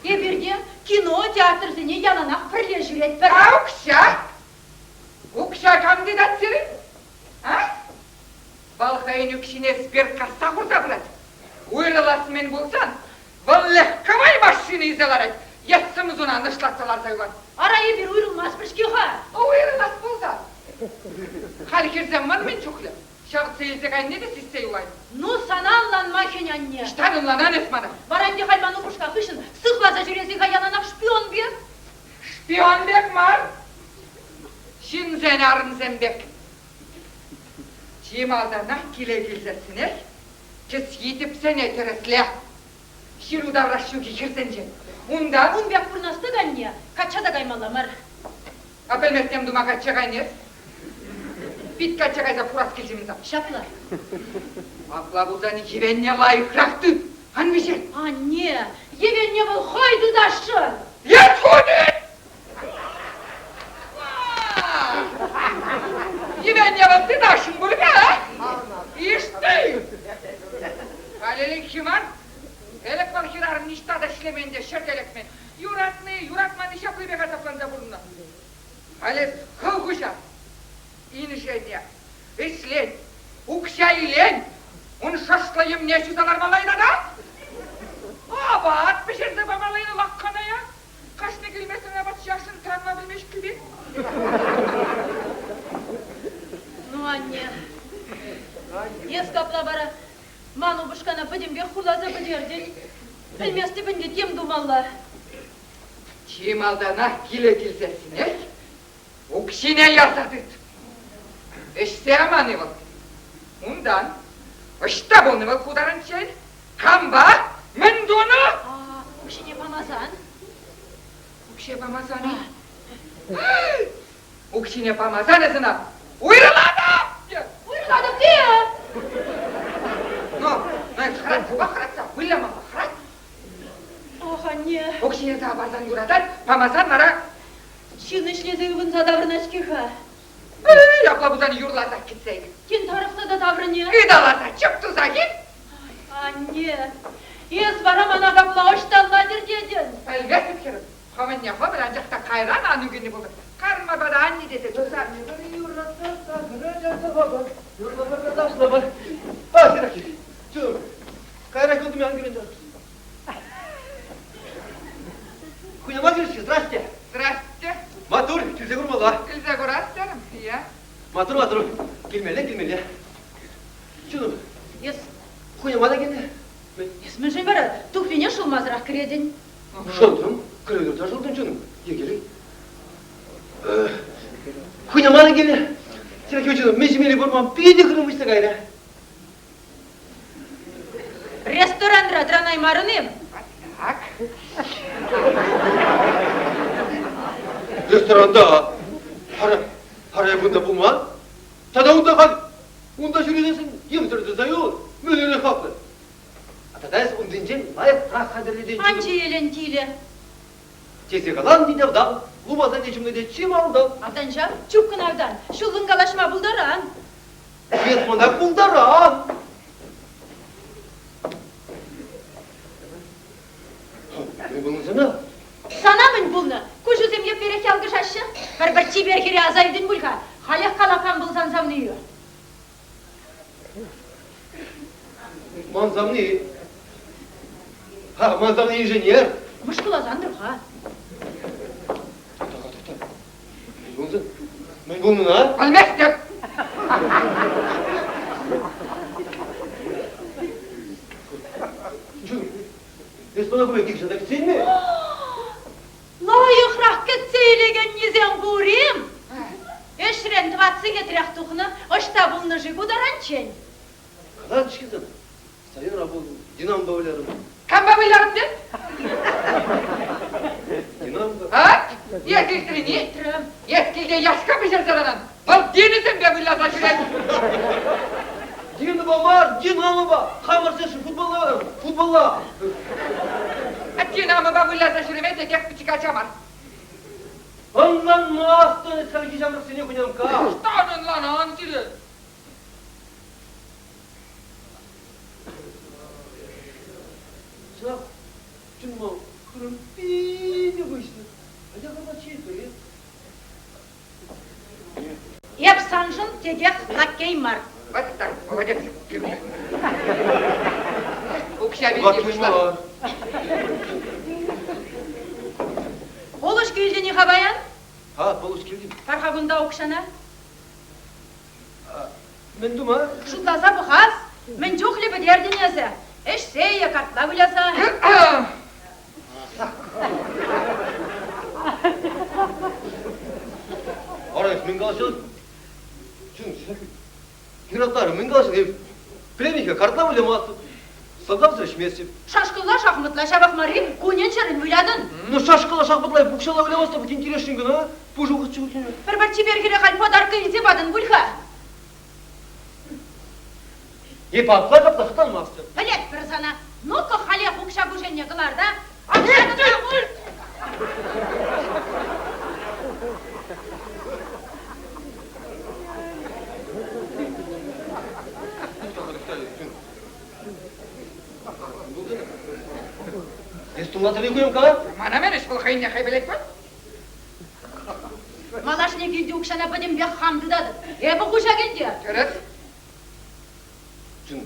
Speaker 3: Еберде кино, театр зіне янанақ бірле жүрет бір.
Speaker 4: Укша кандидат сирин? Balkayın ökşine sper kasta kurda bulat. Uyralas men bulsan, vallahi kamay başını izler et. Yatsımız ona anışlatsalar sayılar.
Speaker 3: Arayı bir uyrulmazmış ki ha.
Speaker 4: O uyralas bulsa. Halikir zaman men çokla. Şahıt seyilsek anne de siz seyulayın.
Speaker 3: Nu sana anlanma ki anne.
Speaker 4: İştanınlanan esmana.
Speaker 3: Varayım di halman ufuşka kışın. Sıklaza jüresi kayanan şpiyon bir.
Speaker 4: Şpiyon bek var. Şinzen arınzen bek. Çiğmalda kile gilsesine. Kes yitip sen eteresle. Şiru davraşu ki kirsence. Undan.
Speaker 3: Un bek burnastık anne. Kaça da kaymalamar.
Speaker 4: Apelmestem duma kaçacak anne. Bit kaçacak ayza kuras kilcimize.
Speaker 3: Şaplar.
Speaker 4: Akla buzdan iki benye layık raktı. Han bir şey.
Speaker 3: Anne. Yeven ne bul haydi daşı.
Speaker 4: Yat hodi! Yeven yalan daşın bunu ha? İşte. Halilin kiman? Elek balkirarın iştada işlemeyince şert elekmen. Yuratmanı şaplı bir kataplanca burnuna. Halil kılguşa. İnişen ya. İslen. Ukşaylen. Onu şaşlayım ne şuzalar malayına da? Aba atmışırdı babalayını lakkana ya. Kaçta gülmesine bat yaşını tanımabilmiş gibi.
Speaker 3: Ну, anne. Yes kapla bara. Manu buşkana bıdım bir hulaza bıdırdın. Bilmezdi ben gideyim dumallar.
Speaker 4: Çiğmalda nah gile gilsesine. Ukşine yasadıt. İşte amanı var. Ondan. İşte bunu var kudarın şey. Kamba. Mendonu.
Speaker 3: Aa, bu şey yapamazsan.
Speaker 4: Ukşi yapamazsan. Ukşi yapamazsan esna. Uyruladım.
Speaker 3: Uyruladım diye.
Speaker 4: No, harat, uylama, harat.
Speaker 3: Oh anne.
Speaker 4: Ukşi'ye tabarsan yuradan, pamasan nara.
Speaker 3: Şunu işlediğimin davranış ki ha.
Speaker 4: Yapla buzdan yurlasak gitseydik.
Speaker 3: Kim tarafta da davranıyor?
Speaker 4: Gıdalasa çıktı zaten.
Speaker 3: Anne. Yes var ama kapla hoştalladır dedin.
Speaker 4: Elbette fikirim. Hemen yapabilir ancak da kayran anı günü bulur. Karma bana anne dedi.
Speaker 2: Ah, Sirakir. Canım. Kayrak oldum yan gününde. Kuyama girişi, zdraste.
Speaker 4: Zdraste.
Speaker 2: Matur, kimse vurma la.
Speaker 4: Ilze gurasterim, ya.
Speaker 2: Matur. Girmeli. Canım.
Speaker 3: Yes.
Speaker 2: Kuyama da geldi.
Speaker 3: Yes, мен же бара, тухлине шылмазырақ кіредің.
Speaker 2: Шылдым, кіргенде жылдым canım. Егелі. Kuyama da geldi. Sirakir canım, mecmeli vurmam, bir de kırılmıştı gayrı.
Speaker 3: Ресторанра дранай марыным.
Speaker 4: Так.
Speaker 2: Restoranda. Haraya bunda bulma. Tada onda kal. Onda şuridesin. Yemtirdi zayol. Mülüne haklı. Atadayız undince layık kadirli
Speaker 3: Анче елен тиле.
Speaker 2: Тесе kalan dine vdal. Lumazan geçimde de çim aldı.
Speaker 3: Авданжа, чупкын авдан. Шулын калашма булдаран.
Speaker 2: Fiyatmana buldaran. Ne bunun sana?
Speaker 3: Санамын булны. Кужузем еп берек ялгышашы. Бір чибер кере азайдын булька. Халях калапан булсан самнıyor.
Speaker 2: Manzamni. Ha, manzamni inženjer.
Speaker 3: Мышкылазанdır ha.
Speaker 2: Ben bunun ha?
Speaker 4: Almestim.
Speaker 2: Canım. Restorana buraya girişe sen mi?
Speaker 3: Layıqraq ketseylegen nizen kurim. Eşren tvatsı getirek tuğını, ışta bulны жигу darançen.
Speaker 2: Kadan çıkızdın? Sayın Rabol, dinam bağlarım.
Speaker 4: Kamba bıylarım de.
Speaker 2: Dinam da.
Speaker 4: Ha? Yetkildirini.
Speaker 3: Getirem.
Speaker 4: Yetkilde yaşka bir sıralanan. Bak dinizim be bıylardan şuraya.
Speaker 2: Dini var, dinamı var. Kamarsa şu futbolla var. Futbolla.
Speaker 4: Dinamı be bıylardan şuraya tek bir çıkaçamar.
Speaker 2: Ondan muastını sarıkacağım seni kunyam ka.
Speaker 4: Stanın lan antili.
Speaker 2: Çak, cunma, kırım bir bu işte. Hadi kadar çiğ koyayım.
Speaker 3: Еп санжын тегек лаккей мар.
Speaker 4: Вот так, молодец. Укша
Speaker 2: Буга
Speaker 4: бізге
Speaker 2: күйме
Speaker 4: бұшла.
Speaker 2: бар.
Speaker 3: Олыш келдені қабаян?
Speaker 2: Ha, болуш келдим.
Speaker 3: Пархагунда оқшана?
Speaker 2: Мен дума?
Speaker 3: Шутласа бұқаз, мен жоқ лебі дерденесі. Эшсея картла біласа.
Speaker 2: Арайс, мен қалашылық. Чын, пираттары, мен қалашылық. Племихе, картла білемасы. Садавзыр ішмесі.
Speaker 3: Шашқылла шахмытла шабақмары, көнен шырын бүлядын.
Speaker 2: Ну, шашқыла шахматлай, букшала білемасы, бұт интересшін күн, а? Бұжу қытшы өтіне.
Speaker 3: Бір чебергері қал подаркы ете бадын бүлха.
Speaker 2: Епапла қапта қытан мақсы.
Speaker 3: Білет бір сана, ну-ка хале құқша бұженне қыларда, ақшаны тағыл.
Speaker 2: Естулатыр екуем қа?
Speaker 4: Мана мен іш бұл қайынне қай білет бұл?
Speaker 3: Малашне келді ұқшана бәдем бек хамды дады. Эбі құша келді.
Speaker 4: Көріс?
Speaker 2: Чын,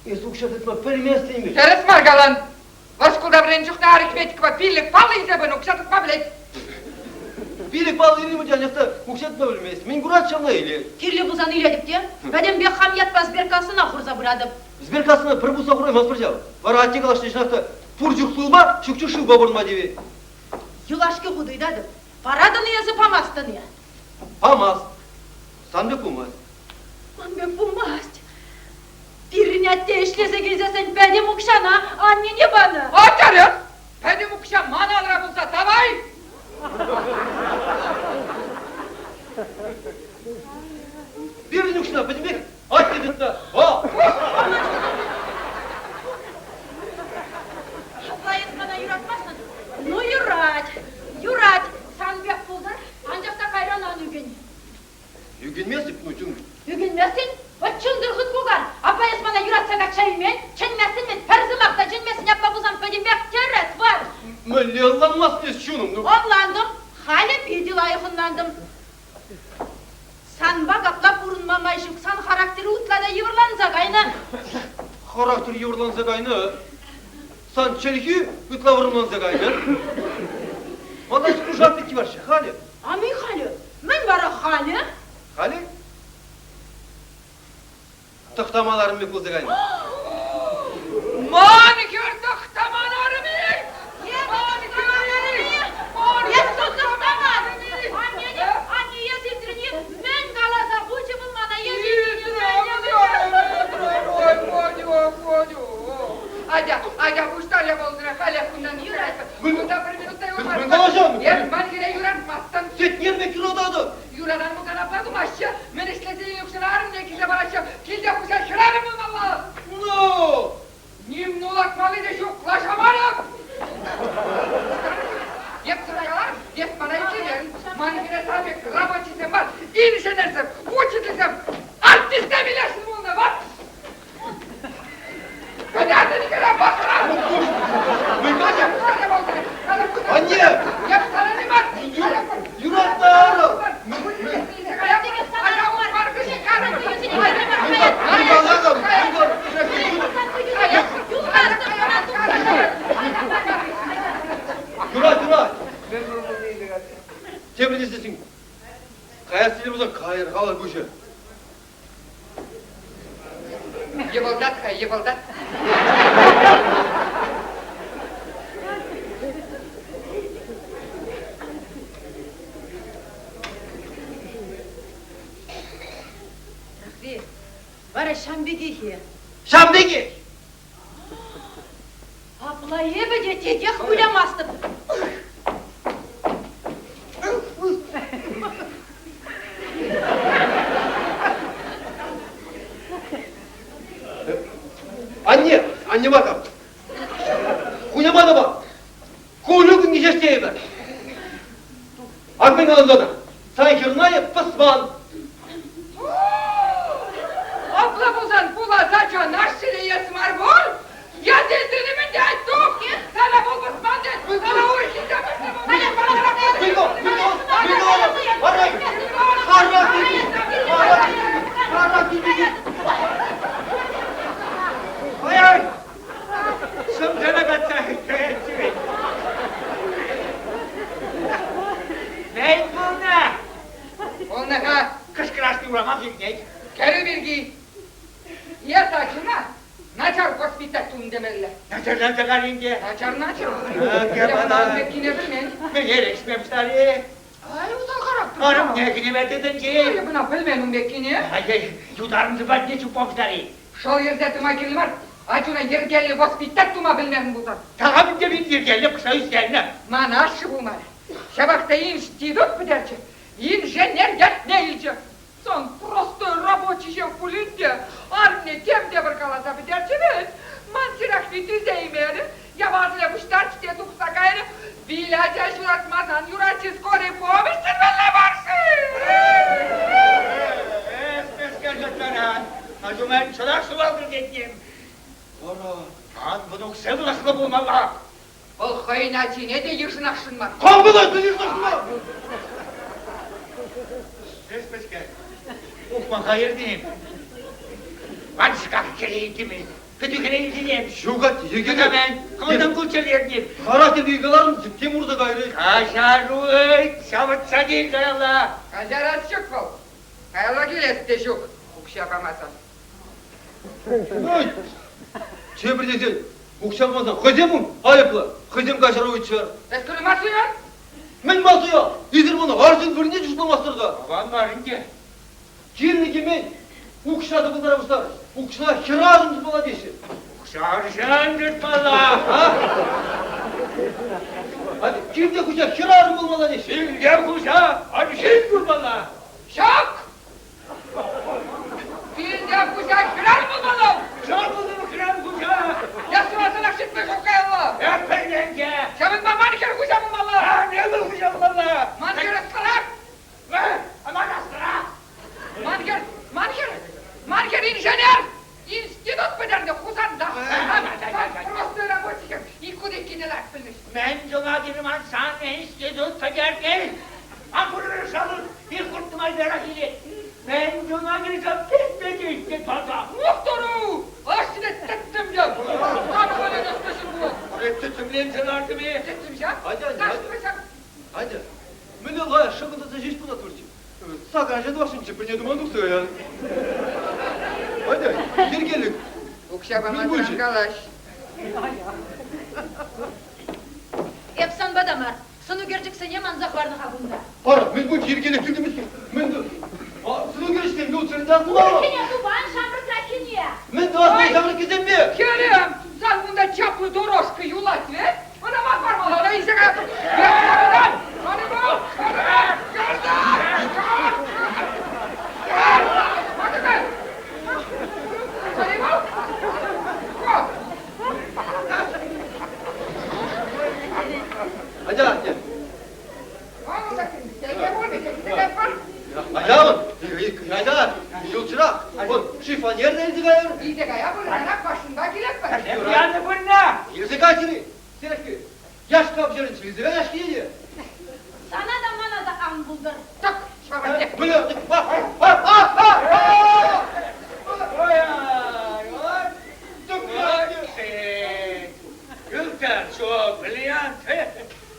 Speaker 2: есі ұқшат етма пәр месті емес.
Speaker 4: Көріс маргалан. Васкулда бірен жүқна арикметик ба пиллік палы изебін ұқшатық ба білет.
Speaker 2: Билік балы еремі жанықты ұқшат ба білмес. Мен құрат шамла еле.
Speaker 3: Кирлі бұзан үйледік де, бәдем бек хам ятпас беркасына құрза бұрадып.
Speaker 2: Сберкасына пір бұса құрай мас бір жау. Бара атте қалашты жынақты пұр жүқсыл ба, шүкчі шыл ба бұрынма деве.
Speaker 3: Юлашки құдыйдады. Парадын езі памастын я.
Speaker 2: Памас. Санбек бұмас.
Speaker 3: Манбек бұмаст. Біріне әтте ішлесе келзесен бәдем ұқшана, аннене баны.
Speaker 4: Açarız. Benim ukşam manalara bulsa davay.
Speaker 2: Берін ұқшына білмек, ат дедітті. О!
Speaker 3: Шықлайыз мана юратмасын. Ну юрат, юрат. Санбек бұлдыр, анжақта қайранан үген.
Speaker 2: Үйгенмесіп, ну чын.
Speaker 3: Үгенмесін, вот чындыр құт бұған. Апайыз мана юратсаға чаймен, чынмесін мен пәрзімақта жынмесін апа бұзан пәдембек терес бар.
Speaker 2: Мөллелланмас дес шуным, ну.
Speaker 3: Онландым, халі бедел айқынландым. Санба қаплап ұрынмамай жүк, сан характері ұтлада еврланза қайны.
Speaker 2: Характер еврланса қайны. Сан челхи үтла вұрымланса қайны. Мана шықушат бетки баршы, халі.
Speaker 3: Ами халі, мен бара халі.
Speaker 2: Халі? Тұқтамаларым бек болса қайны.
Speaker 4: Manikür tıktamaları mı?
Speaker 3: Anneye sildirini, men kalasa uçumun bana
Speaker 4: Ага, устали болдыра, халя кундан юрат. Бunda bir minutta yol var.
Speaker 2: Ben kalacağım.
Speaker 4: Yer mankine yuratmazsan.
Speaker 2: Set yerme kilodadı.
Speaker 4: Yuradan bu kanapladım aşağı. Men işlediğin yoksa arım ne kilde var aşağı. Kilde kuşa şırarım mı valla?
Speaker 2: No!
Speaker 4: Nim nolak malı da şu klaşamarım. Yep sıralar, yep bana içeri. Mankine tabi rabaçisem var. İnişenersem, uçitirsem. Artiste bilesin bunda bak. Hadi adını gören bakıram.
Speaker 2: Anne!
Speaker 4: Yap sana ne var?
Speaker 2: Yuratlar!
Speaker 4: Ayağım var kızı karım.
Speaker 2: Yurat! Tebrik istesin. Kayat silir bozan kayır, kalar bu işe.
Speaker 4: Yıvıldat kay, yıvıldat.
Speaker 3: Bana Şambegi.
Speaker 2: Şamdeki!
Speaker 3: Abla yebe de tedek bulamazdım.
Speaker 2: Anne bakalım. Kunyama da bak. Kuyrukun geçeceği ver. Akmen ağzına. Sanki rınaya pısman.
Speaker 4: Abla bozan pula saçan aşçılı yasmar bol. Ya dildirimin de ettuk. Sana bol basman de. Sana o işi de basman.
Speaker 2: Bingo! Bingo! Bingo! Harrak! Harrak! Harrak! Harrak!
Speaker 4: Onağa
Speaker 1: Kışkıraştı uğramak ilgey.
Speaker 4: kere birgi. Ya taşına, naçar hospitatun demeliler.
Speaker 1: Naçarlar da garınca.
Speaker 4: Naçar.
Speaker 1: gel
Speaker 4: Ya
Speaker 1: bana.
Speaker 4: bana bekine bilmeyin.
Speaker 1: Ben yerleşmemişler.
Speaker 4: Ay o da karakter.
Speaker 1: Karım ne kıymet edin ki?
Speaker 4: Ya buna bilmeyin bekine.
Speaker 1: Hayır, yudarımızı bak ne çıkmamışlar.
Speaker 4: Şol yerde tuma kelimar. Acuna yer gelli hospitatuma bilmeyin bu da.
Speaker 1: Tamam da bir gelip kısa üstlerine.
Speaker 4: Mana aşı bu mana. Şabakta институт бедерче, инженер ятнейлче. Сон просто рабочий в пулинде, армия тем дебркаласа бедерче вет. Мансирах вид изеймери, я важля в штатчте тухсакайны, виляча шуратмазан юрачи скорой помощи вelle барсы.
Speaker 1: Gerçekten Acımen çolak suvaldır dedim. Han bunu sevlasını bulmalı.
Speaker 4: Ол хайначи не де юшнахшын бар.
Speaker 2: Kavgalar bilir nasıl?
Speaker 1: Resmeske. Okuma hayır diyeyim. Hadi çıkak keleği mi? Kötü keleği diyeyim.
Speaker 2: Şugat
Speaker 1: Kötü
Speaker 2: yegene.
Speaker 1: ben. Komutan kulçer diyeyim.
Speaker 2: Karate bilgilerim Timur'da gayrı.
Speaker 1: Kaşarı çavutsa değil kayala.
Speaker 4: Казарас чук бол. Кайла келес де жук. Укша памасан.
Speaker 2: Oy! Çevirde sen. Bukşalmadan. Kızımım. Ayıpla. Kızım kaşar oyuncular.
Speaker 4: Эскүл масуян?
Speaker 2: Men masuya. İzir bunu. Arzın birine cüzlamasırda.
Speaker 1: Babam var ince.
Speaker 2: Kirli men. Ukşadı bu taraflar. Ukşa kirarımız bana deşi.
Speaker 1: Şarjın dürtmala.
Speaker 2: Ha? Hadi kimde kuşa kirarım olmalı deşi.
Speaker 1: Bilge kuşa. Hadi şey kurmala.
Speaker 4: Şok! Filde kuşa kırar mı balım?
Speaker 1: Çarpılır kıran kuşa.
Speaker 4: Yasımasına şıkma şok kayalla.
Speaker 1: Yapmayın yenge.
Speaker 4: Şabın ben maniker kuşa mı balı?
Speaker 1: Ha ne bulacağım valla.
Speaker 4: Maniker ıskırak!
Speaker 1: Ve aman astıra.
Speaker 4: Maniker inžener! İnstitut bederde kuzanda.
Speaker 1: Gel.
Speaker 4: Просто работником. И куда кинелак bilmiş.
Speaker 1: Ben cuma girman sen enstitüt tekerken. Akurur salın. Bir kurtuma merak ile. Ben cuma girsem tek işte fazla.
Speaker 4: Muhtaru! Aşçıda tettim ya. Bak böyle göstersin bu.
Speaker 1: Tütümleyin çınardı mı?
Speaker 4: Tettim ya.
Speaker 2: Hadi.
Speaker 4: Taştıracak.
Speaker 2: Hadi. Мен лая шагында за жизнь подотурчи. Сагажа двашинчи принедуманук я. Hadi gel.
Speaker 4: Укшабамазан калаш.
Speaker 3: Епсан бадамар, сыну герчексене манзах барны хабында.
Speaker 2: Пара, мен bu gel türdümüz ki. Men de. Sunu görüşten yol sürüden kulağım.
Speaker 3: Кене тубан шамры тракине.
Speaker 2: Men de az meydanı gizembe.
Speaker 4: Kerem, sen bunda çaplı doroşku yulat ve ona bak parmalı da işe kalktım. Gel! Hadi bu! Gel! Hadi be! Hadi bu!
Speaker 2: Hadi hadi.
Speaker 4: Oğlum bakın, gel gel.
Speaker 2: Ayağım. Hayda. Yol çırak. Şifan neredeydi gayrı?
Speaker 4: İyi de gaya bu lanak başında gilek var.
Speaker 1: Yani bu ne?
Speaker 2: Yüzü kaçırı. Serefki. Yaş kapçarın çivizi ve yaş giydi.
Speaker 3: Sana da mana da an buldur.
Speaker 4: Tak, şabak.
Speaker 2: Böyle bak. Ha.
Speaker 1: Oy oy. Gülter çok brilliant.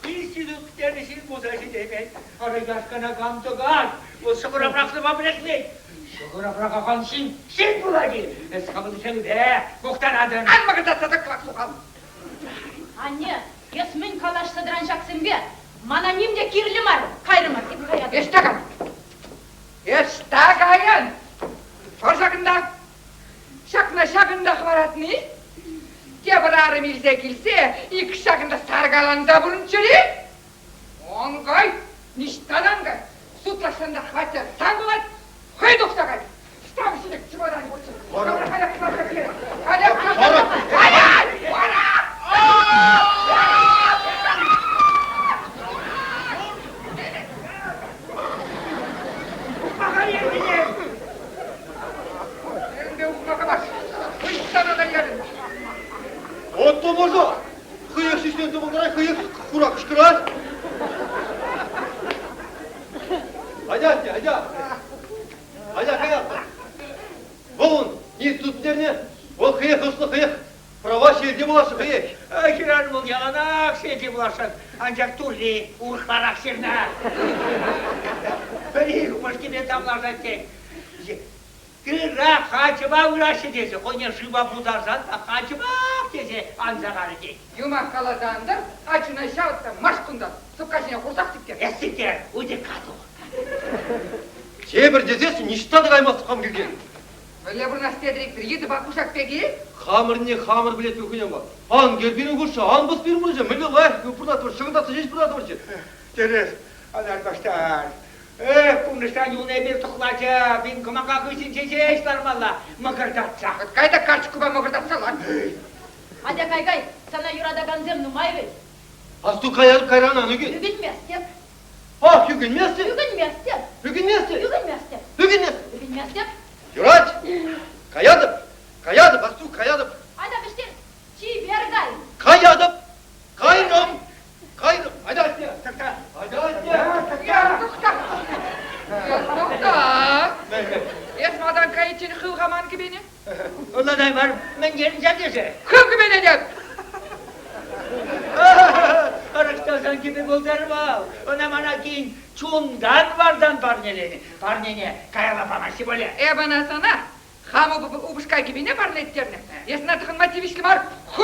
Speaker 1: İnstitüt derneğinin bozası demek. Aragaskana gamtogan. O sıkıra bıraktığıma bırakmayın. Sıkıra bırakakan sen bulacağım. Eskabılı sen de. Muhtar adın.
Speaker 4: Alma kadar tadıklak sokal.
Speaker 3: Anne, есмин калаш сыдыранжаксың бе? Мана нимде кирлі мар, кайрымар, деп қояды.
Speaker 4: Eştagan. Eştagan. Şorşakında. Şakında varatını. Kebrarım ilse kilse, iki şakında sargalanda bulunçeri. Ongay, niştanangay. Sutlaşanda hvatya sangulat. Hayduk sakay. Stavşinek çıbadan bulsun. Hadi.
Speaker 1: Bakar yerine.
Speaker 4: Elinde ukmaka bas. Hıçtana da yerin.
Speaker 2: Otto možda. Hıyık şişten topuklaray, hıyık kurak kışkırar. Hadi. Hadi kayaq. Bolun, institutlarını, o hıyık hıslı hıyık. Prava şelde bulaşı hıyık.
Speaker 1: Kirar bul yalanak, seydi bulaşık. Ancak turli, urklar aksirna. Beni başka bir damlardan tek. Kıra kaçıma uğraşı dese, konya şıba budarsan da kaçıma dese anzaları tek.
Speaker 4: Yumak kaladandır, açına şavutta maşkundan, sıkkaşına kursak tipken.
Speaker 1: Estikler, uydu kadı.
Speaker 2: Жебір десесің, ништады қаймасы қам келген.
Speaker 4: Öyle bir nasıl dediktir, yedi bak uşak peki.
Speaker 2: Хамыр не хамыр білет өкінен бар. Ан келбенен көрші, ан бұс берім көрші, мүлі лайық көпірдат бар, шығындатса жеш бірдат бар.
Speaker 1: Deriz, arkadaşlar. Kumrıştan yoluna bir tıklaca, bin kumaka kışın çeşe işlermalla, mıkırdatsa.
Speaker 4: Kayda karşı kuba mıkırdatsa lan.
Speaker 3: Hadi Kaygay, sana yuradagan zemnu mayve.
Speaker 2: Асту қаярып қайран аны ген.
Speaker 3: Ügünmezsem,
Speaker 2: Ах, үгінместі.
Speaker 3: ügünmezsem,
Speaker 2: Үгінместі.
Speaker 3: ügünmezsem,
Speaker 2: Үгінместі.
Speaker 3: ügünmezsem.
Speaker 2: Юрач, қаядып. Қаядып, асту қаядып.
Speaker 3: Hadi kıştır, çiğ bergay.
Speaker 2: Қаядып. Қайрым. Қайрым. Айда әсте.
Speaker 1: Tıkta.
Speaker 2: Айда әсте.
Speaker 4: Ya tukta. Ya tukta. Esmadan kayıtçını kılgaman ki beni.
Speaker 1: Ulan var, ben gelince dese.
Speaker 4: Kıl ki beni de.
Speaker 1: Arıktasan gibi buldarım al. Ona bana giyin, çundan vardan parneleni. Parnene, kayala panaşı böyle.
Speaker 4: Bana sana. Хамы убышка gibi ne var netlerine? Ясна tıkın motivişli var. Kıl.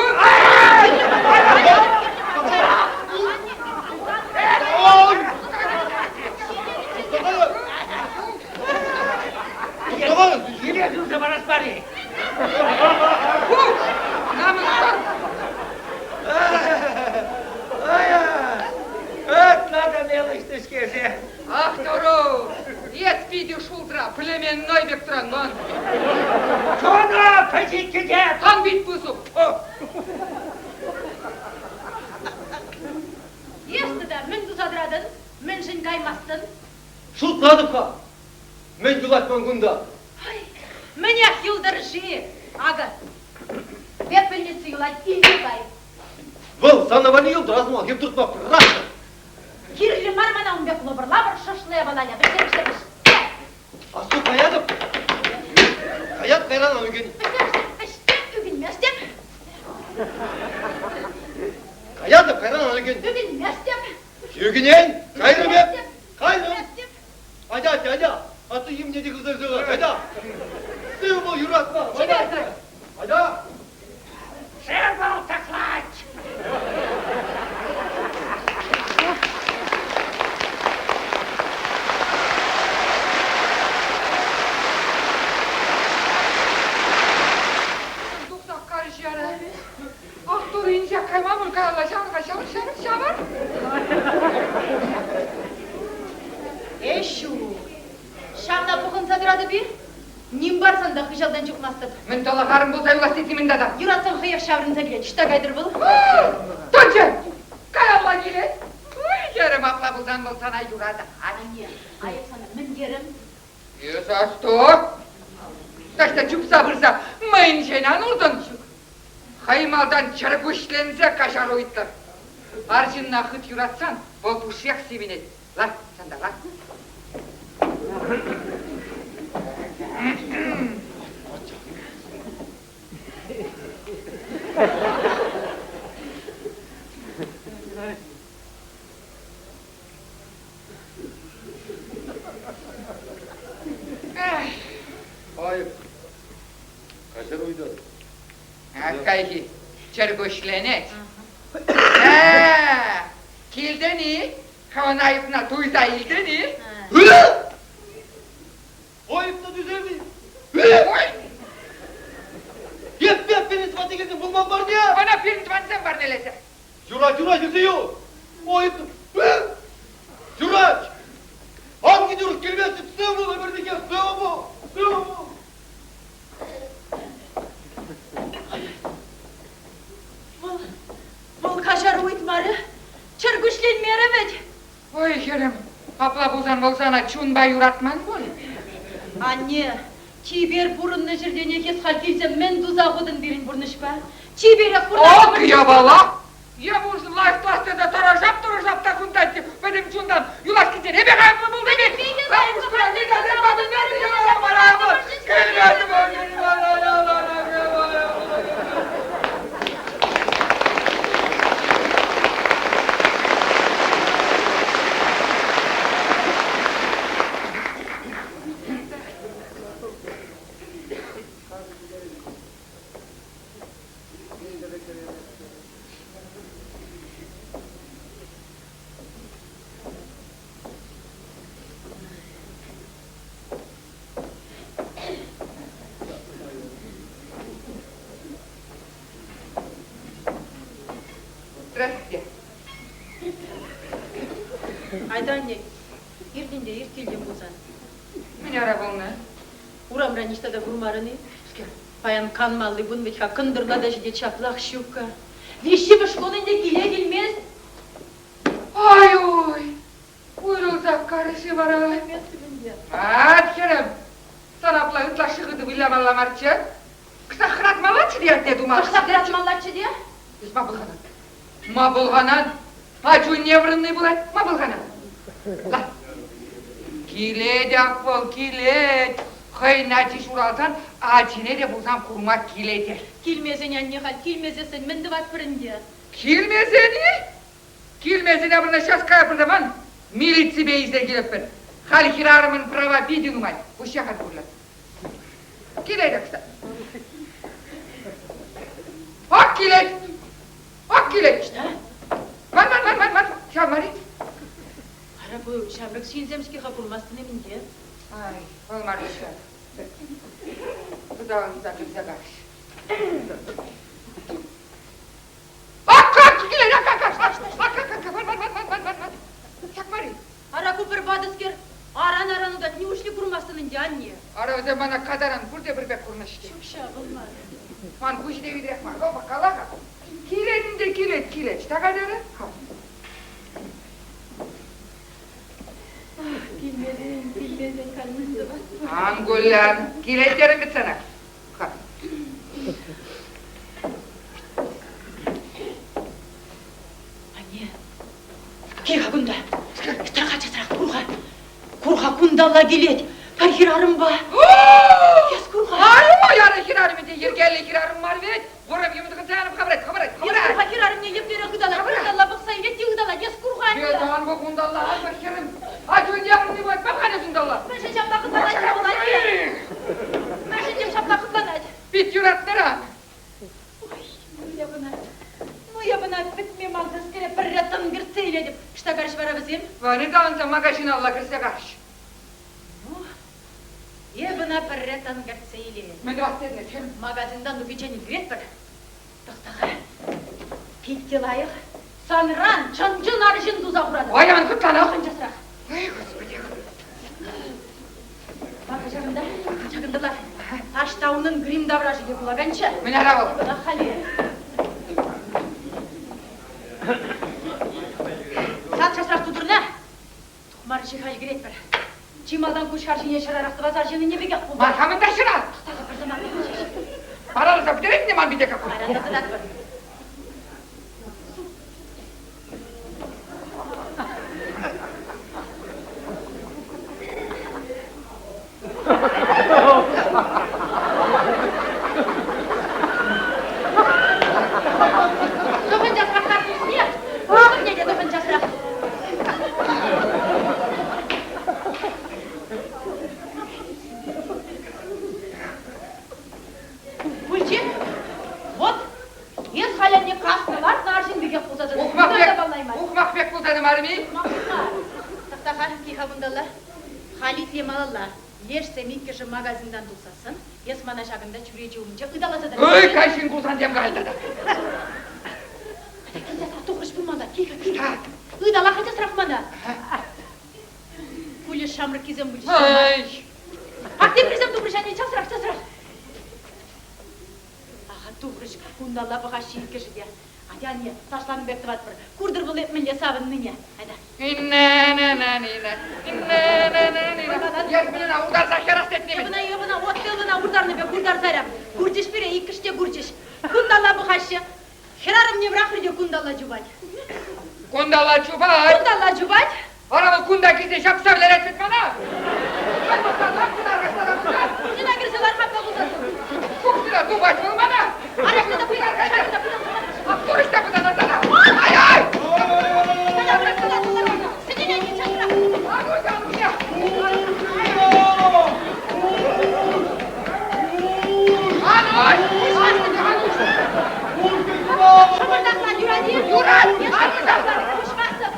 Speaker 1: Yine hızlı baras bari.
Speaker 4: Намыстан.
Speaker 1: Надо мелочь кезе.
Speaker 4: Ах, Тору! Я спиди шултра, племенной бектран, вон.
Speaker 1: Sonra peşin gider.
Speaker 4: Хан бит бузуп.
Speaker 3: Ешті да, мін тұзадырадын, мін жын каймастын.
Speaker 2: Шултладып қа. Мен юлатман күнда.
Speaker 3: Мін ях юлдыржи. Ага, бепілнесі юлать индегай.
Speaker 2: Бұл санаваны юлды размал, кеп тұртма пырас.
Speaker 3: Кирлі мармана умбек лобырлабыр шашлыя баланя, біште.
Speaker 2: Асту қаядып. Қаят қайран аны ген.
Speaker 3: Біште, үгінместем,
Speaker 2: Қаядып қайран аны ген.
Speaker 3: үгінместем.
Speaker 2: Жөгінен, қайрым еп. Қайрым. Айда, айда. Аты емнеде қыздар сөйлер, айда. Сүй бұл юратма.
Speaker 3: Жіберді.
Speaker 2: Айда.
Speaker 1: Шербал таклач.
Speaker 4: Духтақ қарышары. Ах, Тору инже кайма мұркайла, шабар.
Speaker 3: Eşu. Şamda bugün sadırады bir. Ним барсан да хыжалдан чукмастык.
Speaker 4: Мен тола бұл зайлас етімін дада.
Speaker 3: Юратсам хыяк шаврын забилет. Шта кайдыр был?
Speaker 4: Тончы! Кай алла келет? Ерім апла бұлдан бұл сана юрады.
Speaker 3: Анне, айып sana мінгерім.
Speaker 4: Есасто! Ташта чупса бұрса, мәйін женан ұрдың. Қаймалдан чырып үшлензе кашар ойттыр. Аржынна хыт юратсан, бұл бұшияқ себінет. Лар, санда, лар.
Speaker 2: Ayıp. Kaçar uydu.
Speaker 4: Akkayki, çırgışlenet. Kildeni, kavan ayıpna tuysa ildeni.
Speaker 2: Hıı! Ayıp da düzeldi.
Speaker 4: Oy!
Speaker 2: Yep beni sıfatı gelsin bulmam var diye.
Speaker 4: Bana bir tvansen var nelese.
Speaker 2: Juraç gidiyor. Ayıp. Hı! Juraç! Hangi gidiyoruz gelmezsin? Sığ bu öbürdeki sığ bu. Sığ bu.
Speaker 3: Бұл қашар ұйтмары. Чыргүшленмер емед.
Speaker 4: Ой, Керем, апла бұлдан болсана чунбай юратман бұл.
Speaker 3: Анне, чибер бұрынны жерден екес қал келсем, мен дұзағудың берін бұрнышпа. Чиберек бұрнышпа.
Speaker 4: Ок, я бала! Я бұлжын лайфтасты да тұражап та күндәтті. Бәдім чундан юлаш кетер. Ебе қайымлы бұл деме. Қайымыз күрән дейді, бадым берді, я барамы. Келмеді Здрасте.
Speaker 3: Айда не, иртінде келген болсан.
Speaker 4: Мен арабыңны.
Speaker 3: Урамра ништада вурмарыны. Паян канмаллы бун ведь как кындырла даже де чаплах щука. Вещи в школында келе келмес.
Speaker 4: Ой-ой. Уйрылзак карышы бара. Ат керем. Санапла ытлашыгыды виламаламарчы. Кысахрат малачы дерде думал.
Speaker 3: Кысахрат малачы де?
Speaker 4: Biz mabılganan. Mabılganan. Acı nevrinni bulay. Mabılganan. La. Kilet akbol kilet. Kaynaçı şuralsan acine de bulsam kurmak kileter.
Speaker 3: Kilmezen anne hal, kilmezesin mende vat pırınca.
Speaker 4: Kilmezeni? Kilmezene buna şas kayıpırda man. Militsi beyizler gelip ben. Hal kirarımın prava bidinumay. Bu şakar kurlar. Kilet aksa. Ak kilet. Ak kilet işte. Man. Şamari.
Speaker 3: Ara bu şabrak şinzemski kapılmasın emince.
Speaker 4: Ay, olmaz işte. Bu da bize karşı. Ak kilet ak. Var. Şakmari.
Speaker 3: Ara kupır badısker. Aran udat ne uşli kurmasın ince anne.
Speaker 4: Ara o zamana kadaran burada bir bek kurmuş işte.
Speaker 3: Çok şabılmaz.
Speaker 4: Man kuş devi direkt man. Opa kalaka. Kiletinde kilet. İşte kadarı.
Speaker 3: Bilmezin kalmıştı bak.
Speaker 4: Angullan. Kiletlerim bir sana.
Speaker 3: Anne. Kira bunda. Tırkaça sırak kurha kundalla gelet. Parhirarım ba. Yes kurha.
Speaker 4: Ay yarı kirarım ede yergelli kirarım var ve vuram yumduğun tanım kabaret.
Speaker 3: Yes kurha kirarım ne yeptere kudala. Kundalla baksa iletti kudala. Yes kurha anne.
Speaker 4: Bir zaman bu kundalla bakırım. Acun yavrum ne bak bakana kundalla.
Speaker 3: Ben şey şapla kutlanay. Ben şey şapla kutlanay.
Speaker 4: Bit yuratlara.
Speaker 3: Ну я бы на bitmem altıskere pırratın gırseyledim. İşte karşı var bizim.
Speaker 4: Vani da anca magazin Allah kırsa karşı.
Speaker 3: Я бы на pırratın gırseyledim.
Speaker 4: Ben de bahsedin kim?
Speaker 3: Magazinden de biçeni gret var. Doktağa. Pitke layık. Sanran, çancın arışın tuza kuradı.
Speaker 4: Vay an kutlanı.
Speaker 3: Bakınca sıra.
Speaker 4: Ay Господи.
Speaker 3: Bakacağım da, çakındılar. Taş tavuğunun grim davraşı diye kulagança.
Speaker 4: Ben araba.
Speaker 3: Bana hali. Saat çasrak tutur ne? Tukmarı çıkayı gret var. Çimaldan kuş karşın yaşararak vazar jeni ne begah bu.
Speaker 4: Markamın taşına.
Speaker 3: Tağı bir zaman.
Speaker 4: Paralı sapıtırım ne man bir de kapı.
Speaker 3: Aranda zılat var. Dokun casrak kartmış niye? Dokun nece dokun casrak? Pulci, вот, ес халенне кастылар, наржин бегек кузады.
Speaker 4: Ухмақ бек бұлданым арми.
Speaker 3: Тақтаға, киха бұндалар, халит лемалалар. Лешсе минкеші магазиндан тұлсасын, ес мана шағында чүречі умынча ұдаласадар.
Speaker 4: Өй, кайшын бұлдан дем қалдады.
Speaker 3: Кінді тұғырыш бұлманда, киха. Ұдала қайта сұрақ мана. Кулі шамры кезем бұлі.
Speaker 4: Ай.
Speaker 3: Ақтен призем тұғырыш, әне часырақ. Аға тұғырыш, күндала бұға шейін кешіде. Adi taşlan bekti var bir. Kurdur bul etmence sabın nine. Hadi.
Speaker 4: İnne. Yetmine udar zakerast etnimin.
Speaker 3: Yabına otlığına urdarını be kurdar zarap. Kurciş bire ikişte kurciş. Kundalla bu haşı. Hirarım ne bırakır diyor kundalla cubay.
Speaker 4: Kundalla cubay.
Speaker 3: Kundalla cubay.
Speaker 4: Araba kunda gizli şapsavler etmet bana.
Speaker 3: Kurcuna girseler kapla kuzasın.
Speaker 4: Kuksuna dubaş ol bana.
Speaker 3: Araçta da pıyar.
Speaker 4: Turiste bu da nazara. Ay.
Speaker 3: Sıcına geç çatıra.
Speaker 4: Ay.
Speaker 3: Şapırdaklar yürü diye.
Speaker 4: Yürü.
Speaker 3: Şapırdaklar kuşmasın.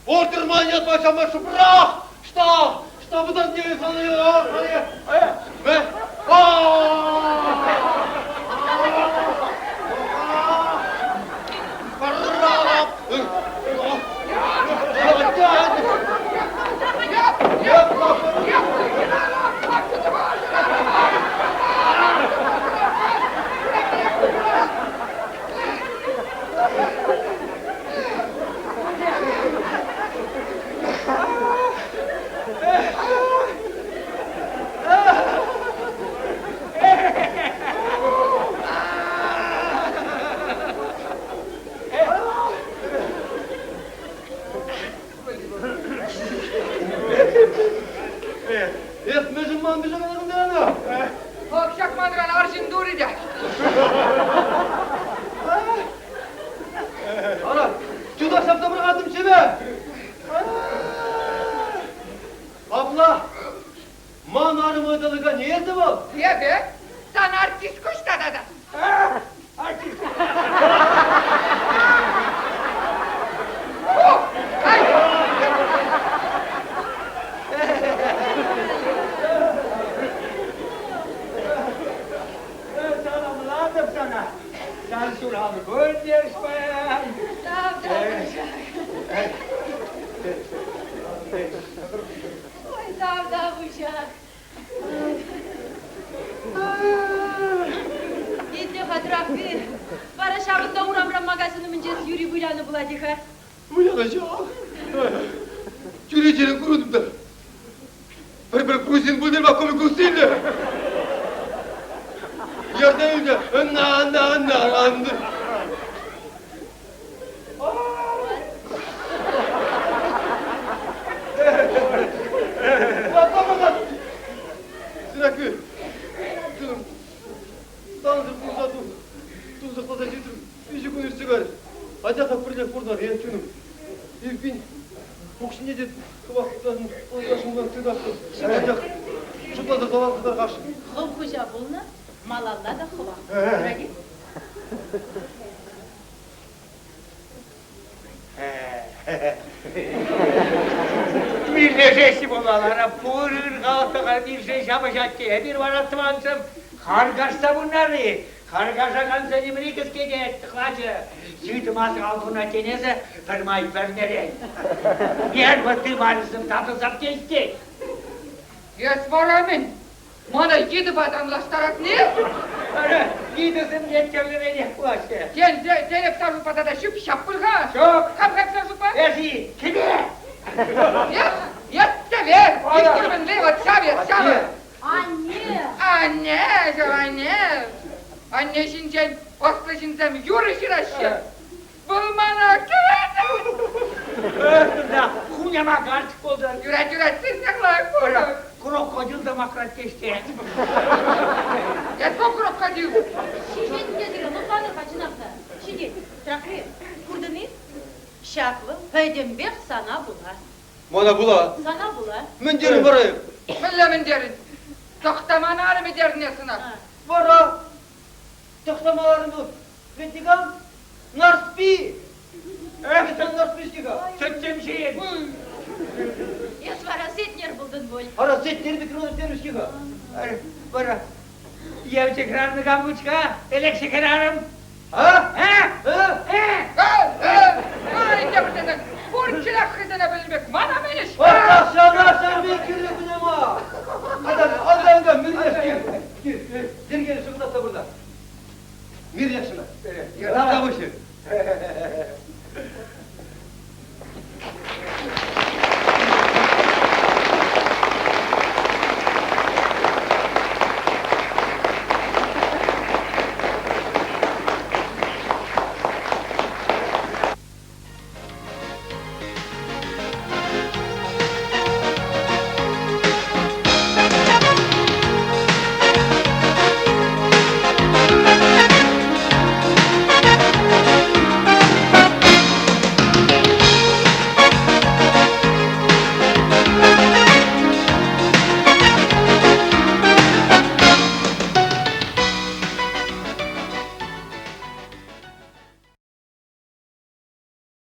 Speaker 2: Ордерман ятмача машу брах! Что вы там делаете?
Speaker 4: Okşak mandıran arşın duri de.
Speaker 2: Ana, juda şapta bir kadın çeve. Abla, manarım ödelığa ne yedi bu?
Speaker 4: Niye be? Sen artist kuş da da.
Speaker 1: Artist.
Speaker 4: Ay!
Speaker 1: Sana sana. Sen sulamı göndersen.
Speaker 3: Sağ Ой, sağ uşak. Gitli hatırak bir. Para şabında uğramram magazini mıncez Yuri Bulan'ı buladık ha.
Speaker 2: Bu yanacağım. Çürüyeceğini kurudum da. Bir kurusun budur bak komik kurusun. Yerden önce andı. Yapamadan. Sürekli. Canım. Tanrı kuzadım. Tuzakla da getirdim. İyice gün üstü Acaba kapıracak buradan ya canım. İlkin. Bokşince de kıvaktan, yaşımdan tüdaktım. Acaba. Şutla da dolan kadar karşı.
Speaker 3: Hıv kuşa bulna, malalla da hıva. Şuraya git.
Speaker 1: Birleşeşim olalara pırır kaltığa bir şey yapacak diye bir var atmansım. Kargaşsa bunları. Kargaşa kan seni biri kız gece ettik hacı. Sütümaz altına deneze tırmayıp vermeli. Yer batı varısın tatılsap geçti.
Speaker 4: Yes varamın. Bana gidip adamlaştarak ne?
Speaker 1: Öyle gidesim yetkevlere yaklaştı.
Speaker 4: Sen delep sarı patada şıp şapırga.
Speaker 1: Çok.
Speaker 4: Kap sarı pa.
Speaker 1: Esi, kimi?
Speaker 4: Yatta be. Gittirmen levat şavet.
Speaker 3: Anne!
Speaker 4: Anne. Anne şincen, aslı şincen yürüyüşür aşağı. Bulmana güvendim.
Speaker 1: Öyle kunyama karşı oldu.
Speaker 4: Yüre siz yaklayıp
Speaker 1: Öyle
Speaker 4: vurun.
Speaker 1: krokodil demokrat geçti.
Speaker 4: Yatma krokodil.
Speaker 3: Şimdi dedik, mutlanır kaçınakta. Şimdi, trakri, kurdunu, şaklı, pöydembek sana bular.
Speaker 2: Bana bula.
Speaker 3: Sana bular.
Speaker 2: Ben derim barayım.
Speaker 4: Millemin derin. Toktaman ağrımı derin yasına.
Speaker 3: Ha.
Speaker 2: Bara. Taksamalarını. Vetikam. Narspi. Evet sen narspi çıkar.
Speaker 1: Söktüm şeyi.
Speaker 3: Yes vara setner buldun boy.
Speaker 2: Ara setleri bir kırılır demiş çıkar.
Speaker 1: Bara. Yev tekrarını kambuçka. Elek şekerarım.
Speaker 2: Ha?
Speaker 1: Ha?
Speaker 2: Ha?
Speaker 1: Ha?
Speaker 4: Ay, yapırdın.